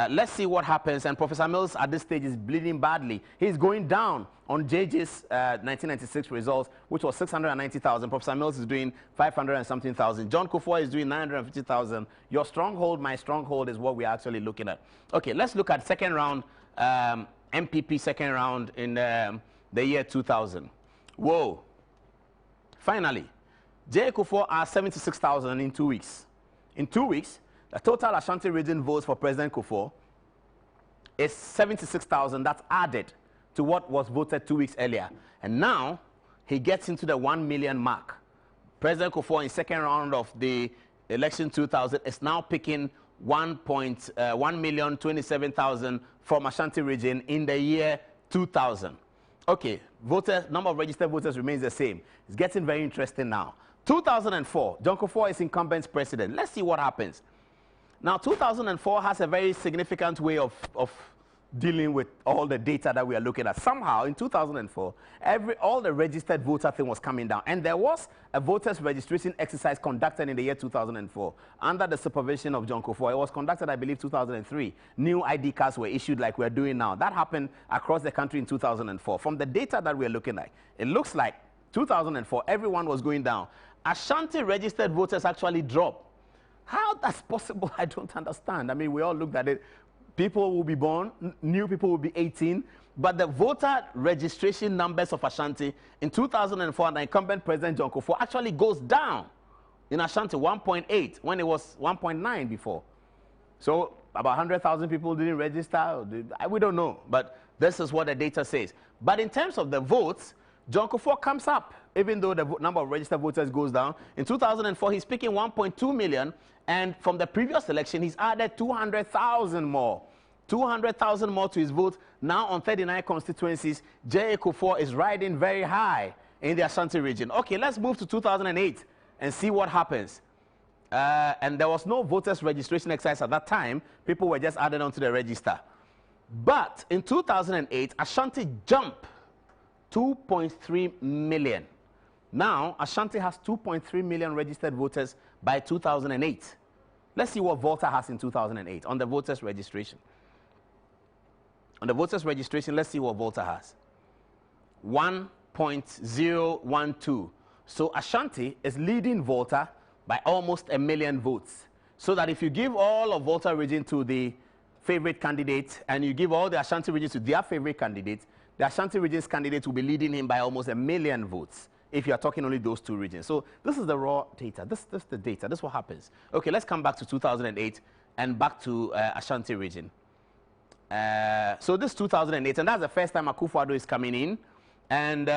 Let's see what happens. And Professor Mills at this stage is bleeding badly. He's going down on JJ's 1996 results, which was 690,000. Professor Mills is doing 500 and something thousand. John Kufuor is doing 950,000. Your stronghold, my stronghold is what we're actually looking at. Okay, let's look at second round, MPP second round in the year 2000. Whoa. Finally, J. Kufuor are 76,000 in 2 weeks. In 2 weeks, the total Ashanti region votes for President Kufuor is 76,000. That's added to what was voted 2 weeks earlier. And now he gets into the 1 million mark. President Kufuor in second round of the election 2000 is now picking 1,127,000 from Ashanti region in the year 2000. Okay, number of registered voters remains the same. It's getting very interesting now. 2004, John Kufuor is incumbent president. Let's see what happens. Now, 2004 has a very significant way of dealing with all the data that we are looking at. Somehow, in 2004, all the registered voter thing was coming down. And there was a voters registration exercise conducted in the year 2004 under the supervision of John Kufuor. It was conducted, I believe, 2003. New ID cards were issued like we're doing now. That happened across the country in 2004. From the data that we're looking at, it looks like 2004, everyone was going down. Ashanti registered voters actually dropped. How that's possible, I don't understand. I mean, we all looked at it. People will be born, new people will be 18, but the voter registration numbers of Ashanti in 2004, the incumbent President John Kufuor actually goes down in Ashanti, 1.8, when it was 1.9 before. So about 100,000 people didn't register. We don't know, but this is what the data says. But in terms of the votes, John Kufuor comes up, even though the number of registered voters goes down. In 2004, he's picking 1.2 million, and from the previous election, he's added 200,000 more. 200,000 more to his vote. Now on 39 constituencies, J. Kufuor is riding very high in the Ashanti region. Okay, let's move to 2008 and see what happens. And there was no voters registration exercise at that time. People were just added onto the register. But in 2008, Ashanti jumped 2.3 million. Now, Ashanti has 2.3 million registered voters by 2008. Let's see what Volta has in 2008 on the voters registration. On the voters registration, let's see what Volta has. 1.012. So Ashanti is leading Volta by almost 1 million votes. So that if you give all of Volta region to the favorite candidate and you give all the Ashanti regions to their favorite candidate, the Ashanti region's candidate will be leading him by almost 1 million votes if you are talking only those two regions. So this is the raw data. This is the data. This is what happens. Okay, let's come back to 2008 and back to Ashanti region. So this is 2008, and that's the first time Akufo-Addo is coming in. And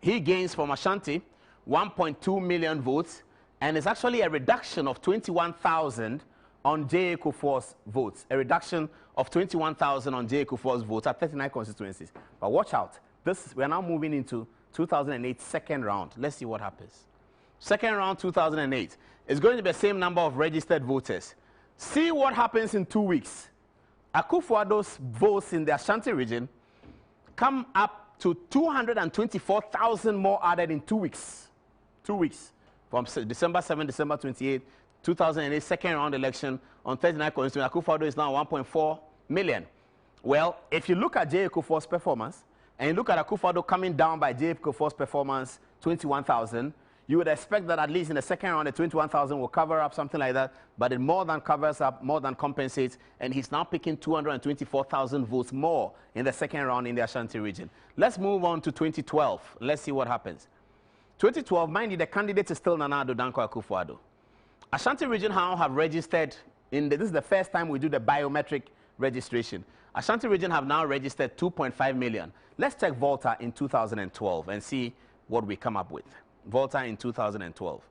he gains from Ashanti 1.2 million votes, and it's actually a reduction of 21,000 on J. Kufuor's votes. A reduction of 21,000 on J. Kufuor's votes at 39 constituencies. But watch out. We are now moving into 2008 second round. Let's see what happens. Second round 2008 is going to be the same number of registered voters. See what happens in 2 weeks. Akufo-Addo's votes in the Ashanti region come up to 224,000 more added in 2 weeks. 2 weeks. From December 7, December 28, 2008, second round election on 39 constituencies. Akufo-Addo is now 1.4 million. Well, if you look at J. Kufuor's performance, and you look at Akufo-Addo coming down by J. Kufuor's performance, 21,000, you would expect that at least in the second round, the 21,000 will cover up something like that, but it more than covers up, more than compensates, and he's now picking 224,000 votes more in the second round in the Ashanti region. Let's move on to 2012. Let's see what happens. 2012, mind you, the candidate is still Nana Addo Dankwa Akufo-Addo. Ashanti region now have registered, this is the first time we do the biometric registration. Ashanti region have now registered 2.5 million. Let's check Volta in 2012 and see what we come up with. Volta in 2012.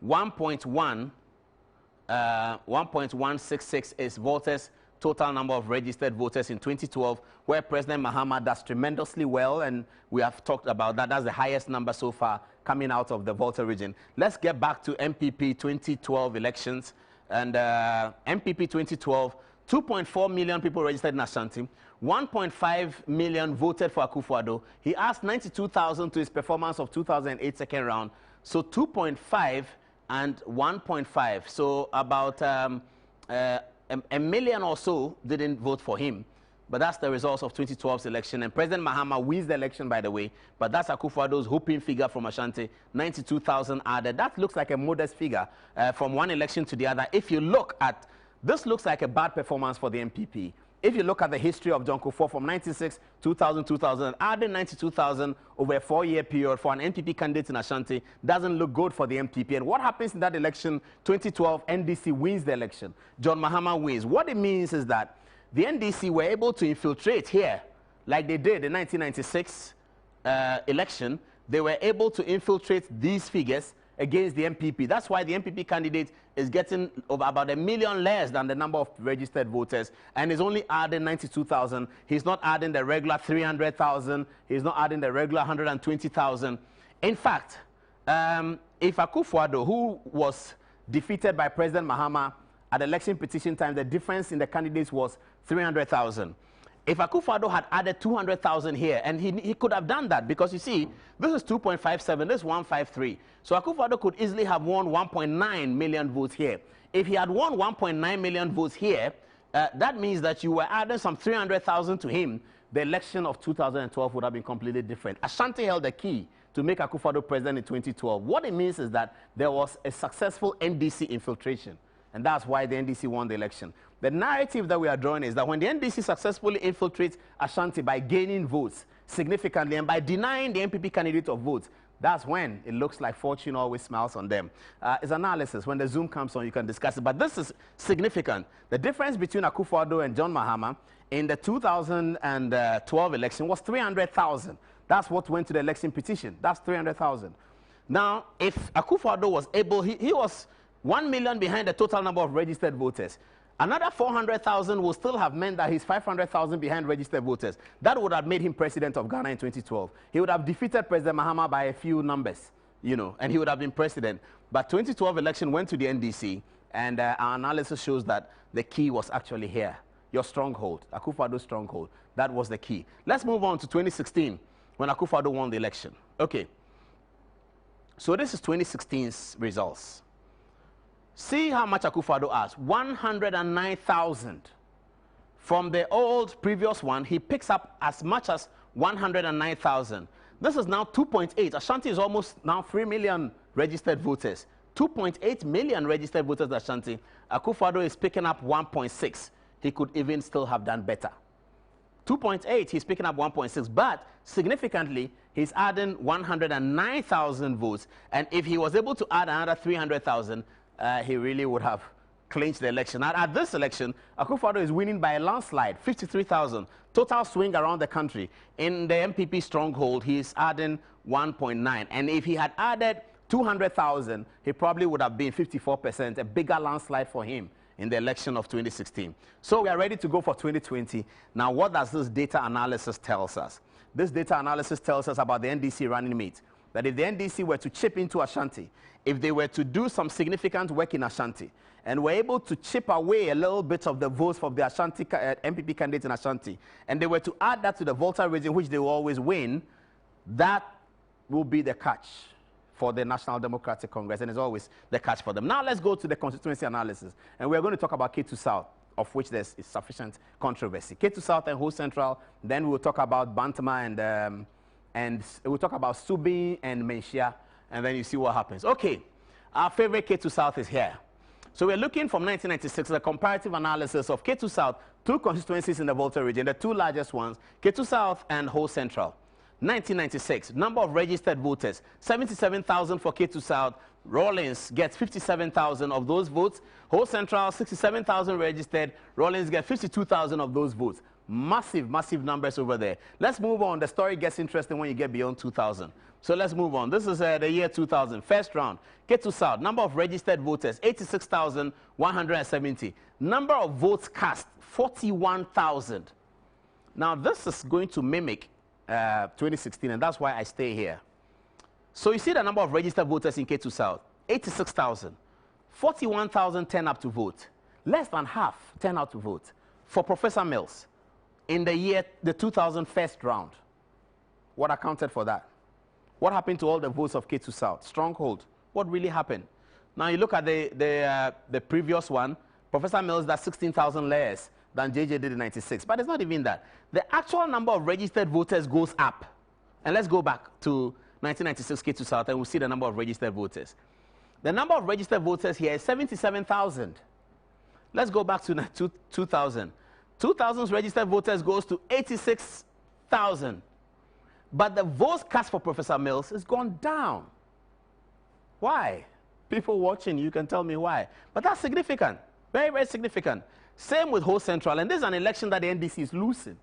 1.166 is Volta's total number of registered voters in 2012, where President Mahama does tremendously well, and we have talked about that. That's the highest number so far coming out of the Volta region. Let's get back to MPP 2012 elections. And MPP 2012, 2.4 million people registered in Ashanti. 1.5 million voted for Akufo-Addo. He asked 92,000 to his performance of 2008 second round. So 2.5 and 1.5. So about a million or so didn't vote for him. But that's the results of 2012's election. And President Mahama wins the election, by the way. But that's Akufo-Addo's hoping figure from Ashanti, 92,000 added. That looks like a modest figure from one election to the other. If you look at, this looks like a bad performance for the MPP. If you look at the history of John Kufuor from 96, 2000, 2000, adding 92,000 over a 4-year period for an NPP candidate in Ashanti doesn't look good for the MPP. And what happens in that election, 2012, NDC wins the election. John Mahama wins. What it means is that the NDC were able to infiltrate here, like they did in 1996 election. They were able to infiltrate these figures against the MPP. That's why the MPP candidate is getting over about 1 million less than the number of registered voters, and is only adding 92,000. He's not adding the regular 300,000. He's not adding the regular 120,000. In fact, if Akufo-Addo, who was defeated by President Mahama at election petition time, the difference in the candidates was 300,000. If Akufo-Addo had added 200,000 here, and he could have done that, because you see, this is 2.57, this is 153. So Akufo-Addo could easily have won 1.9 million votes here. If he had won 1.9 million votes here, that means that you were adding some 300,000 to him. The election of 2012 would have been completely different. Ashanti held the key to make Akufo-Addo president in 2012. What it means is that there was a successful NDC infiltration, and that's why the NDC won the election. The narrative that we are drawing is that when the NDC successfully infiltrates Ashanti by gaining votes significantly and by denying the MPP candidate of votes, that's when it looks like fortune always smiles on them. It's analysis. When the Zoom comes on, you can discuss it. But this is significant. The difference between Akufo-Addo and John Mahama in the 2012 election was 300,000. That's what went to the election petition. That's 300,000. Now, if Akufo-Addo was able, he was 1 million behind the total number of registered voters. Another 400,000 would still have meant that he's 500,000 behind registered voters. That would have made him president of Ghana in 2012. He would have defeated President Mahama by a few numbers, and he would have been president. But 2012 election went to the NDC, and our analysis shows that the key was actually here. Your stronghold, Akufo-Addo's stronghold. That was the key. Let's move on to 2016, when Akufo-Addo won the election. Okay. So this is 2016's results. See how much Akufo-Addo asked. 109,000. From the old previous one, he picks up as much as 109,000. This is now 2.8. Ashanti is almost now 3 million registered voters. 2.8 million registered voters in Ashanti. Akufo-Addo is picking up 1.6. He could even still have done better. 2.8, he's picking up 1.6. But significantly, he's adding 109,000 votes. And if he was able to add another 300,000, he really would have clinched the election. Now, at this election, Akufo-Addo is winning by a landslide, 53,000. Total swing around the country. In the MPP stronghold, he's adding 1.9. And if he had added 200,000, he probably would have been 54%, a bigger landslide for him in the election of 2016. So we are ready to go for 2020. Now, what does this data analysis tell us? This data analysis tells us about the NDC running mate. that if the NDC were to chip into Ashanti, if they were to do some significant work in Ashanti, and were able to chip away a little bit of the votes from the Ashanti MPP candidate in Ashanti, and they were to add that to the Volta region, which they will always win, that will be the catch for the National Democratic Congress, and it's always the catch for them. Now let's go to the constituency analysis, and we're going to talk about K2 South, of which there's sufficient controversy. K2 South and Ho Central, then we'll talk about Bantama and we'll talk about Subi and Menchia, and then you see what happens. Okay, our favorite K2 South is here. So we're looking from 1996 at a comparative analysis of K2 South, two constituencies in the Volta region, the two largest ones, K2 South and Ho Central. 1996, number of registered voters, 77,000 for K2 South. Rawlins gets 57,000 of those votes. Ho Central, 67,000 registered. Rawlins gets 52,000 of those votes. Massive, massive numbers over there. Let's move on. The story gets interesting when you get beyond 2000. So let's move on. This is the year 2000, first round. K2 South, number of registered voters, 86,170. Number of votes cast, 41,000. Now, this is going to mimic 2016, and that's why I stay here. So you see the number of registered voters in K2 South, 86,000. 41,000 turn up to vote. Less than half turn out to vote for Professor Mills in the 2000 first round. What accounted for that? What happened to all the votes of K2 South? Stronghold. What really happened? Now you look at the previous one. Professor Mills, that's 16,000 less than JJ did in 96. But it's not even that. The actual number of registered voters goes up. And let's go back to 1996 K2 South, and we'll see the number of registered voters. The number of registered voters here is 77,000. Let's go back to 2000. 2000's registered voters goes to 86,000. But the votes cast for Professor Mills has gone down. Why? People watching, you can tell me why. But that's significant. Very, very significant. Same with Ho Central. And this is an election that the NDC is losing.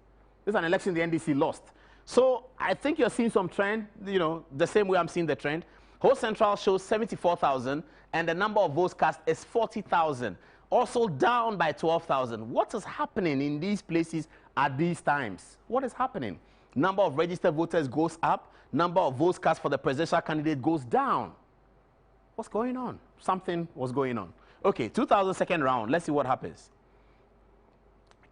This is an election the NDC lost. So I think you're seeing some trend, the same way I'm seeing the trend. Ho Central shows 74,000, and the number of votes cast is 40,000. Also down by 12,000. What is happening in these places at these times? What is happening? Number of registered voters goes up. Number of votes cast for the presidential candidate goes down. What's going on? Something was going on. Okay, 2000 second round. Let's see what happens.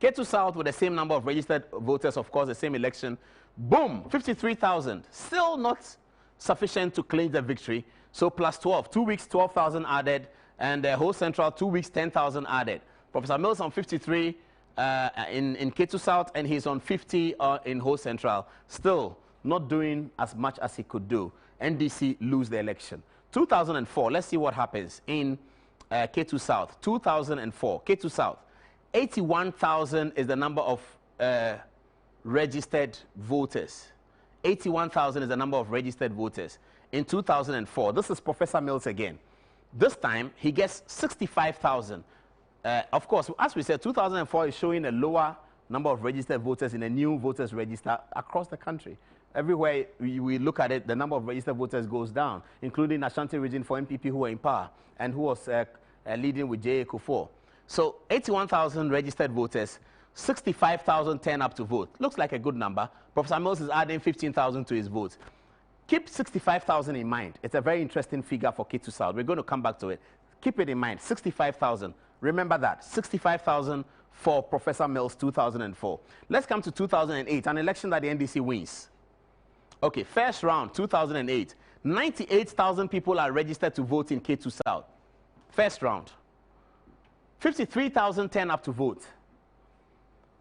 K2 South with the same number of registered voters, of course, the same election. Boom, 53,000. Still not sufficient to claim the victory. So plus 12. 2 weeks, 12,000 added. And Ho Central, 2 weeks, 10,000 added. Professor Mills on 53 in K2 South, and he's on 50 in Ho Central. Still not doing as much as he could do. NDC lose the election. 2004, let's see what happens in K2 South. 2004, K2 South. 81,000 is the number of registered voters. 81,000 is the number of registered voters in 2004. This is Professor Mills again. This time, he gets 65,000. Of course, as we said, 2004 is showing a lower number of registered voters in a new voters register across the country. Everywhere we look at it, the number of registered voters goes down, including Ashanti region for MPP who were in power and who was leading with J.A. Kufuor. So 81,000 registered voters, 65,000 turn up to vote. Looks like a good number. Professor Mills is adding 15,000 to his votes. Keep 65,000 in mind. It's a very interesting figure for K2 South. We're going to come back to it. Keep it in mind, 65,000. Remember that, 65,000 for Professor Mills 2004. Let's come to 2008, an election that the NDC wins. Okay, first round, 2008. 98,000 people are registered to vote in K2 South. First round. 53,000 turn up to vote.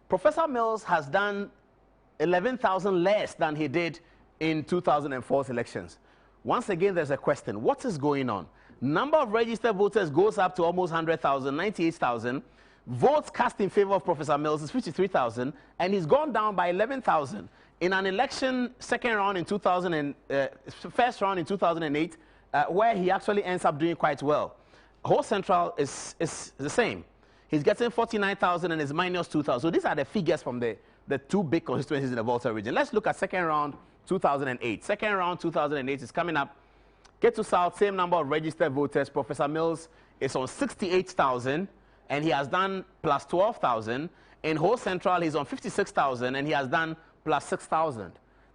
Professor Mills has done 11,000 less than he did in 2004's elections. Once again, there's a question. What is going on? Number of registered voters goes up to almost 100,000, 98,000. Votes cast in favor of Professor Mills is 53,000, and he's gone down by 11,000. In an election, second round in first round in 2008, where he actually ends up doing quite well. Ho Central is the same. He's getting 49,000 and is minus 2,000. So these are the figures from the two big constituencies in the Volta region. Let's look at second round 2008. Second round 2008 is coming up. K2 South, same number of registered voters. Professor Mills is on 68,000, and he has done plus 12,000. In Ho Central, he's on 56,000, and he has done plus 6,000.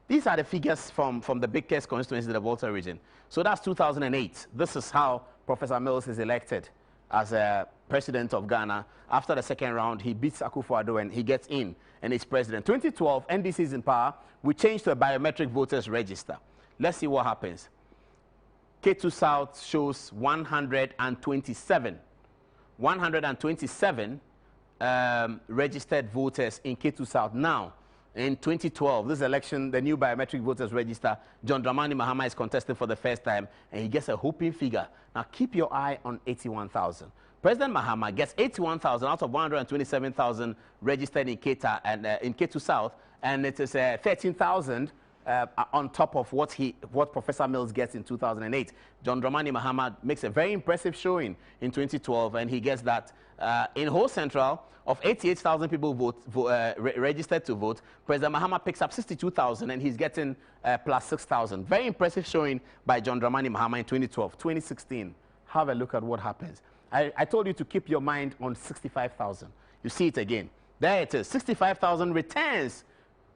These are the figures from the biggest constituency in the Volta region. So that's 2008. This is how Professor Mills is elected as a president of Ghana. After the second round, he beats Akufo-Addo and he gets in and he's president. 2012, NDC is in power. We changed to a biometric voters register. Let's see what happens. K2 South shows 127 registered voters in K2 South. Now, in 2012, this election, the new biometric voters register, John Dramani Mahama is contesting for the first time, and he gets a whooping figure. Now, keep your eye on 81,000. President Mahama gets 81,000 out of 127,000 registered in K2 and in K2 South, and it is 13,000 on top of what Professor Mills gets in 2008. John Dramani Mahama makes a very impressive showing in 2012, and he gets that in whole Central, of 88,000 people registered to vote, President Mahama picks up 62,000, and he's getting plus 6,000. Very impressive showing by John Dramani Mahama in 2012. 2016, have a look at what happens. I told you to keep your mind on 65,000. You see it again. There it is. 65,000 returns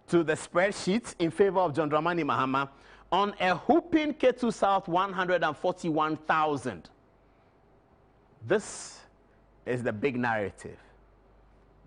to the spreadsheet in favor of John Dramani Mahama on a whooping K2 South 141,000. This is the big narrative.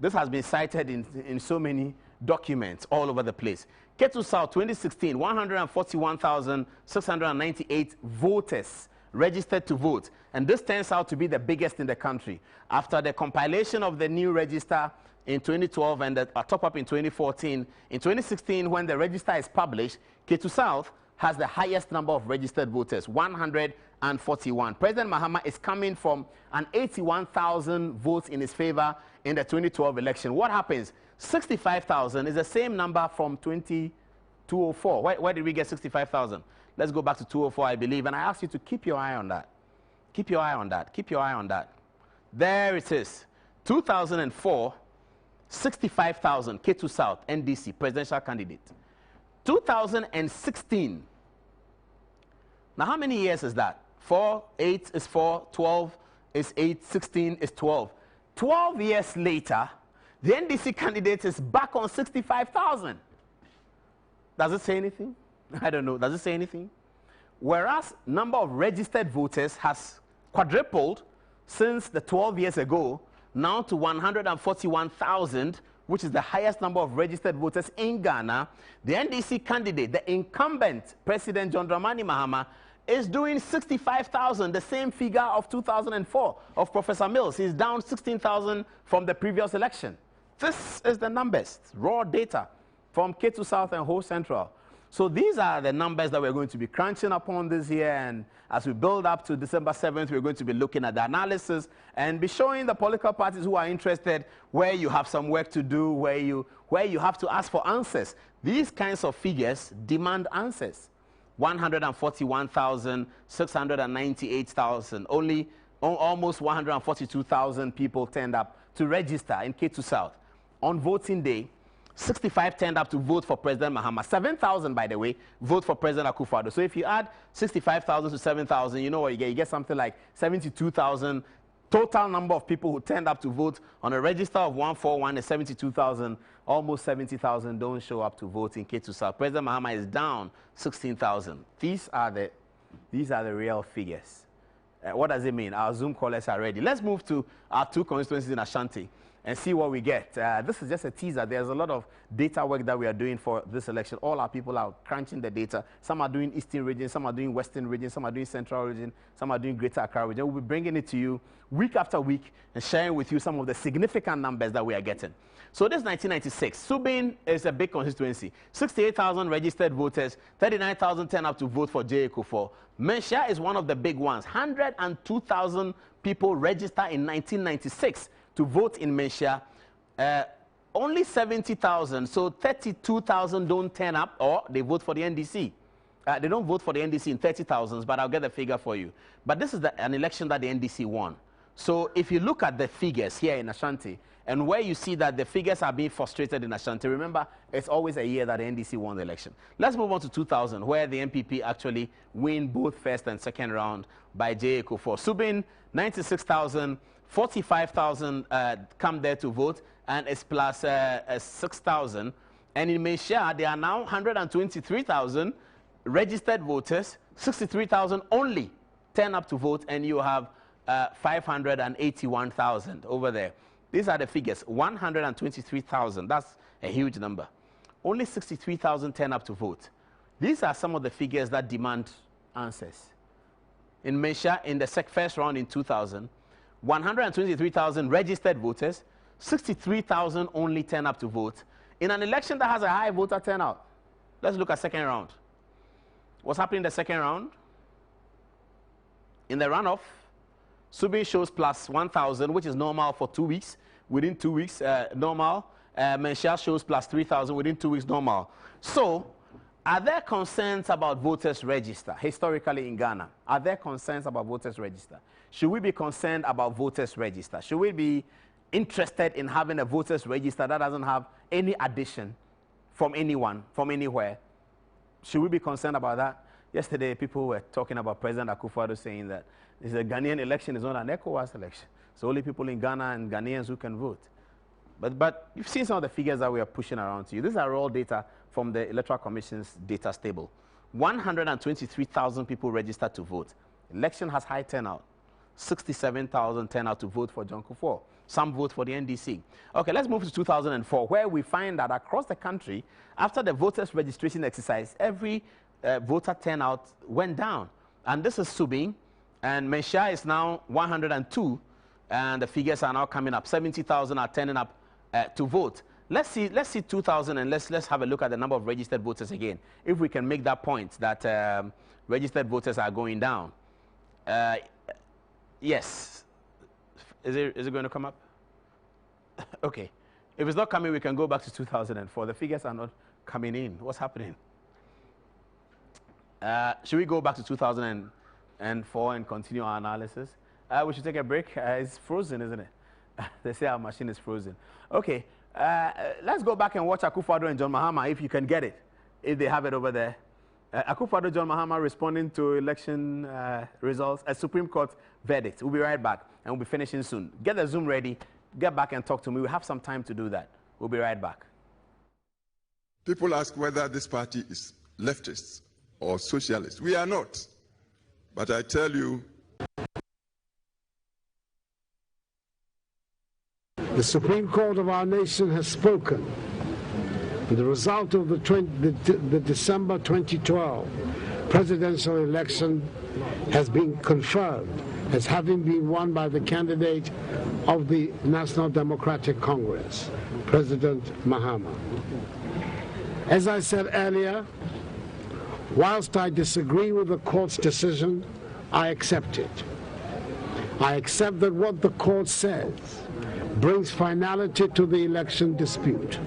This has been cited in so many documents all over the place. K2 South 2016, 141,698 voters registered to vote. And this turns out to be the biggest in the country. After the compilation of the new register in 2012 and the top-up in 2014, in 2016, when the register is published, K2 South has the highest number of registered voters, 141. President Mahama is coming from an 81,000 votes in his favor in the 2012 election. What happens? 65,000 is the same number from 2004. Where did we get 65,000? Let's go back to 2004, I believe, and I ask you to keep your eye on that. Keep your eye on that. Keep your eye on that. There it is. 2004, 65,000, K2 South, NDC, presidential candidate. 2016. Now, how many years is that? 4, 8 is 4, 12 is 8, 16 is 12. 12 years later, the NDC candidate is back on 65,000. Does it say anything? I don't know. Does it say anything? Whereas number of registered voters has quadrupled since the 12 years ago, now to 141,000, which is the highest number of registered voters in Ghana. The NDC candidate, the incumbent President John Dramani Mahama, is doing 65,000, the same figure of 2004 of Professor Mills. He's down 16,000 from the previous election. This is the numbers, raw data from K2 South and Whole Central. So these are the numbers that we're going to be crunching upon this year, and as we build up to December 7th, we're going to be looking at the analysis and be showing the political parties who are interested where you have some work to do, where you have to ask for answers. These kinds of figures demand answers. 141,000, 698,000, only almost 142,000 people turned up to register in K2 South. On voting day, 65 turned up to vote for President Mahama. 7,000, by the way, vote for President Akufo-Addo. So if you add 65,000 to 7,000, you know what you get? You get something like 72,000. Total number of people who turned up to vote on a register of 141 is 72,000. Almost 70,000 don't show up to vote in K2 South. President Mahama is down 16,000. These are the real figures. What does it mean? Our Zoom callers are ready. Let's move to our two constituencies in Ashanti and see what we get. This is just a teaser. There's a lot of data work that we are doing for this election. All our people are crunching the data. Some are doing Eastern region, some are doing Western region, some are doing Central region, some are doing Greater Accra region. We'll be bringing it to you week after week and sharing with you some of the significant numbers that we are getting. So this is 1996. Subin is a big constituency. 68,000 registered voters, 39,000 turn up to vote for J.A. Kufuor. Menchia is one of the big ones. 102,000 people register in 1996 to vote in Menchia. Only 70,000, so 32,000 don't turn up, or they vote for the NDC. They don't vote for the NDC in 30,000s, but I'll get the figure for you. But this is an election that the NDC won. So if you look at the figures here in Ashanti, and where you see that the figures are being frustrated in Ashanti, remember, it's always a year that the NDC won the election. Let's move on to 2000, where the MPP actually win both first and second round by J.A. Kufuor. Subin, 96,000, 45,000 come there to vote, and it's plus 6,000. And in Mensah, there are now 123,000 registered voters, 63,000 only turn up to vote, and you have 581,000 over there. These are the figures, 123,000. That's a huge number. Only 63,000 turn up to vote. These are some of the figures that demand answers. In Mensah, in the first round in 2000, 123,000 registered voters, 63,000 only turn up to vote in an election that has a high voter turnout. Let's look at second round. What's happening in the second round? In the runoff, Subin shows plus 1,000, which is normal for 2 weeks. Within 2 weeks, normal. Mensah shows plus 3,000 within 2 weeks, normal. So, are there concerns about voters register historically in Ghana? Are there concerns about voters register? Should we be concerned about voters register? Should we be interested in having a voters register that doesn't have any addition from anyone, from anywhere? Should we be concerned about that? Yesterday, people were talking about President Akufo-Addo saying that this is a Ghanaian election, is not an ECOWAS election. So only people in Ghana and Ghanaians who can vote. But you've seen some of the figures that we are pushing around to you. These are raw data from the Electoral Commission's data stable. 123,000 people registered to vote. Election has high turnout. 67,000 turn out to vote for John Kufuor. Some vote for the NDC. Okay, let's move to 2004, where we find that across the country, after the voters registration exercise, every voter turnout went down. And this is Subin, and Mensah is now 102, and the figures are now coming up. 70,000 are turning up to vote. Let's see 2000, and let's have a look at the number of registered voters again, if we can make that point that registered voters are going down. Yes. Is it going to come up? Okay. If it's not coming, we can go back to 2004. The figures are not coming in. What's happening? Should we go back to 2004 and continue our analysis? We should take a break. It's frozen, isn't it? They say our machine is frozen. Okay. Let's go back and watch Akufo-Addo and John Mahama, if you can get it, if they have it over there. Akufo-Addo, John Mahama responding to election results, a Supreme Court verdict. We'll be right back, and we'll be finishing soon. Get the Zoom ready. Get back and talk to me. We have some time to do that. We'll be right back. People ask whether this party is leftist or socialist. We are not. But I tell you, the Supreme Court of our nation has spoken. The result of the December 2012 presidential election has been confirmed as having been won by the candidate of the National Democratic Congress, President Mahama. As I said earlier, whilst I disagree with the court's decision, I accept it. I accept that what the court says brings finality to the election dispute.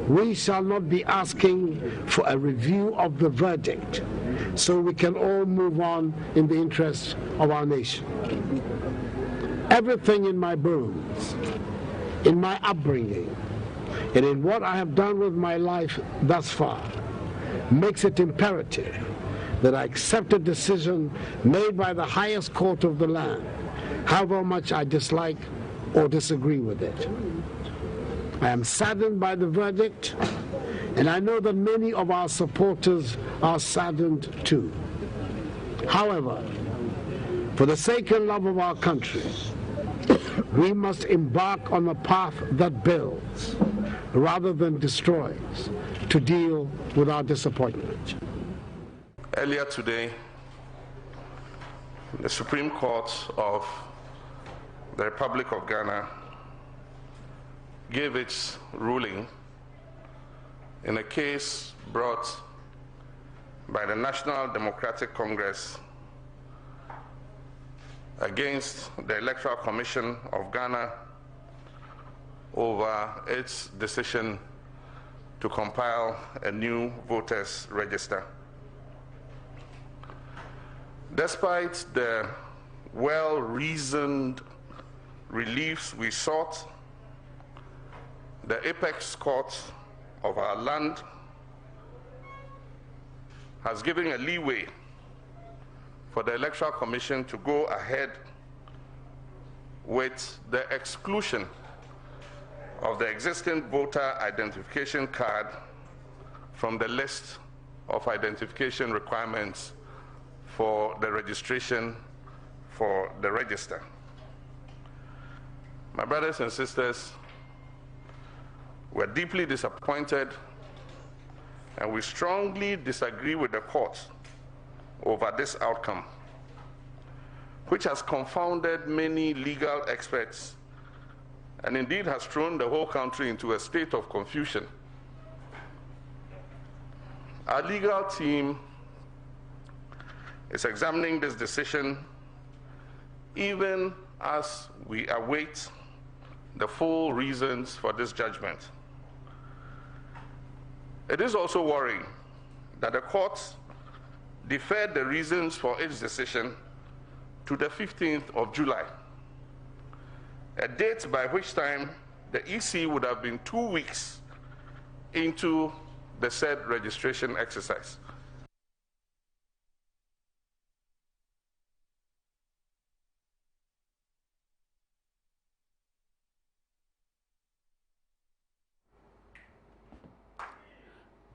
We shall not be asking for a review of the verdict so we can all move on in the interest of our nation. Everything in my bones, in my upbringing, and in what I have done with my life thus far makes it imperative that I accept a decision made by the highest court of the land, however much I dislike or disagree with it. I am saddened by the verdict, and I know that many of our supporters are saddened too. However, for the sake and love of our country, we must embark on a path that builds rather than destroys to deal with our disappointment. Earlier today, the Supreme Court of the Republic of Ghana gave its ruling in a case brought by the National Democratic Congress against the Electoral Commission of Ghana over its decision to compile a new voters register. Despite the well-reasoned reliefs we sought, the apex court of our land has given a leeway for the Electoral Commission to go ahead with the exclusion of the existing voter identification card from the list of identification requirements for the registration for the register. My brothers and sisters, we're deeply disappointed and we strongly disagree with the court over this outcome, which has confounded many legal experts and indeed has thrown the whole country into a state of confusion. Our legal team is examining this decision even as we await the full reasons for this judgment. It is also worrying that the court deferred the reasons for its decision to the 15th of July, a date by which time the EC would have been 2 weeks into the said registration exercise.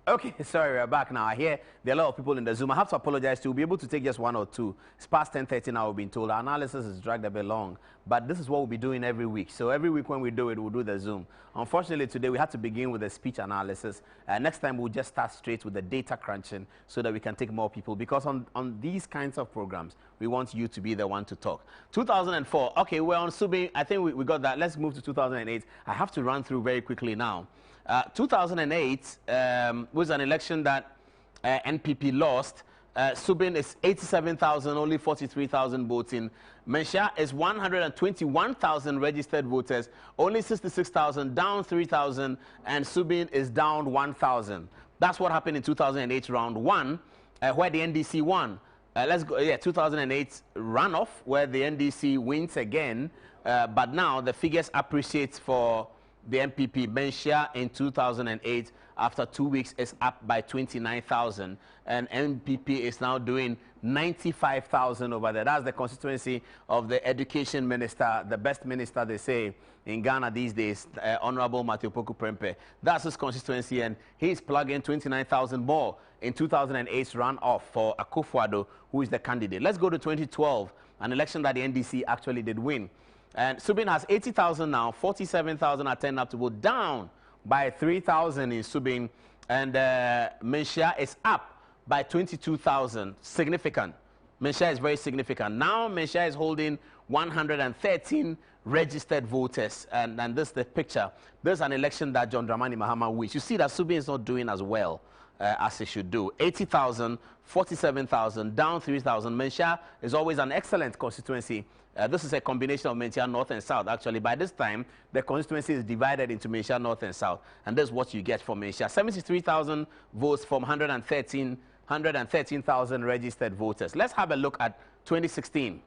Okay, sorry, we're back now. I hear there are a lot of people in the Zoom. I have to apologize to. We'll be able to take just one or two. It's past 10:30 now, we've been told. Our analysis is dragged a bit long, but this is what we'll be doing every week. So every week when we do it, we'll do the Zoom. Unfortunately, today we had to begin with the speech analysis. Next time, we'll just start straight with the data crunching so that we can take more people. Because on these kinds of programs, we want you to be the one to talk. 2004, okay, we're on Subin. I think we got that. Let's move to 2008. I have to run through very quickly now. 2008 was an election that NPP lost. Subin is 87,000, only 43,000 voting. Mensha is 121,000 registered voters, only 66,000, down 3,000, and Subin is down 1,000. That's what happened in 2008 round one, where the NDC won. Let's go, 2008 runoff, where the NDC wins again, but now the figures appreciate for the NPP. Mensha in 2008, after 2 weeks, is up by 29,000, and NPP is now doing 95,000 over there. That's the constituency of the education minister, the best minister, they say, in Ghana these days, Honorable Matthew Poku Prempeh. That's his constituency, and he's plugging 29,000 more in 2008's runoff for Akufo-Addo, who is the candidate. Let's go to 2012, an election that the NDC actually did win. And Subin has 80,000 now, 47,000 are turned up to vote, down by 3,000 in Subin. And Mensha is up by 22,000, significant. Mensha is very significant. Now Mensha is holding 113 registered voters. And this is the picture. There's an election that John Dramani Mahama wins. You see that Subin is not doing as well as it should do. 80,000, 47,000, down 3,000. Mensha is always an excellent constituency. This is a combination of Mensha North and South. Actually, by this time, the constituency is divided into Mensha North and South. And that's what you get for Mensha. 73,000 votes from 113,000 registered voters. Let's have a look at 2016.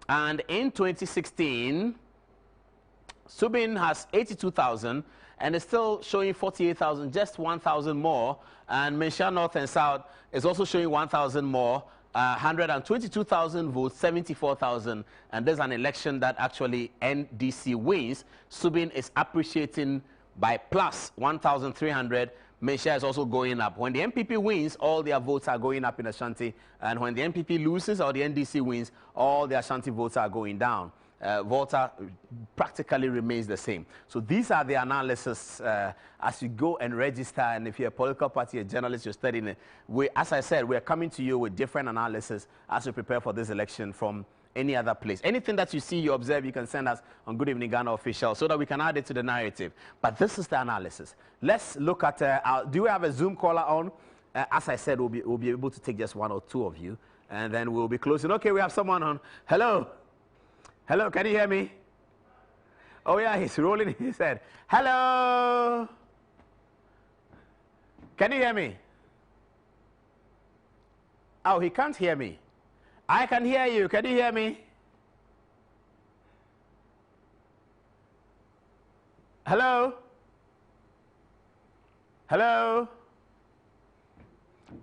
And in 2016, Subin has 82,000 and is still showing 48,000, just 1,000 more. And Mensha North and South is also showing 1,000 more. 122,000 votes, 74,000, and there's an election that actually NDC wins. Subin is appreciating by plus 1,300. Mensha is also going up. When the NPP wins, all their votes are going up in Ashanti, and when the NPP loses or the NDC wins, all the Ashanti votes are going down. Volta practically remains the same. So these are the analysis as you go and register, and if you're a political party, a journalist, you're studying it. As I said, we're coming to you with different analysis as we prepare for this election from any other place. Anything that you see, you observe, you can send us on Good Evening Ghana Official so that we can add it to the narrative. But this is the analysis. Let's look at, do we have a Zoom caller on? As I said, we'll be able to take just one or two of you, and then we'll be closing. Okay, we have someone on. Hello. Hello, can you hear me? Oh yeah, he's rolling his head. Hello? Can you hear me? Oh, he can't hear me. I can hear you. Can you hear me? Hello? Hello?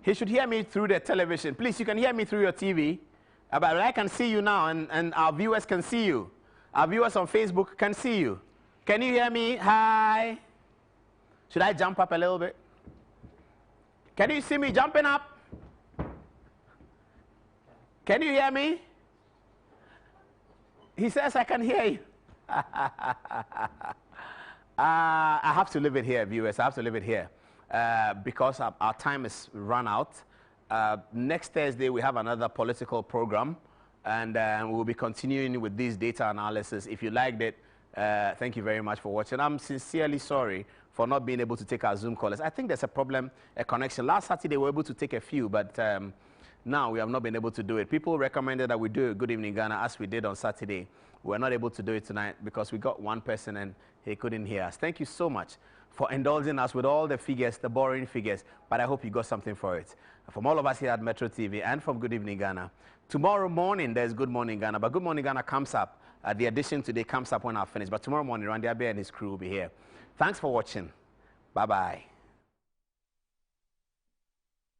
He should hear me through the television. Please, you can hear me through your TV. But I can see you now, and our viewers can see you. Our viewers on Facebook can see you. Can you hear me? Hi. Should I jump up a little bit? Can you see me jumping up? Can you hear me? He says I can hear you. I have to leave it here, viewers. I have to leave it here because our time is run out. Next Thursday, we have another political program, and we'll be continuing with this data analysis. If you liked it, thank you very much for watching. I'm sincerely sorry for not being able to take our Zoom callers. I think there's a problem, a connection. Last Saturday, we were able to take a few, but now we have not been able to do it. People recommended that we do Good Evening Ghana as we did on Saturday. We're not able to do it tonight because we got one person and he couldn't hear us. Thank you so much for indulging us with all the figures, the boring figures, but I hope you got something for it. From all of us here at Metro TV and from Good Evening Ghana, tomorrow morning there's Good Morning Ghana, but Good Morning Ghana comes up, the edition today comes up when I finish, but tomorrow morning Randy Abe and his crew will be here. Thanks for watching. Bye-bye.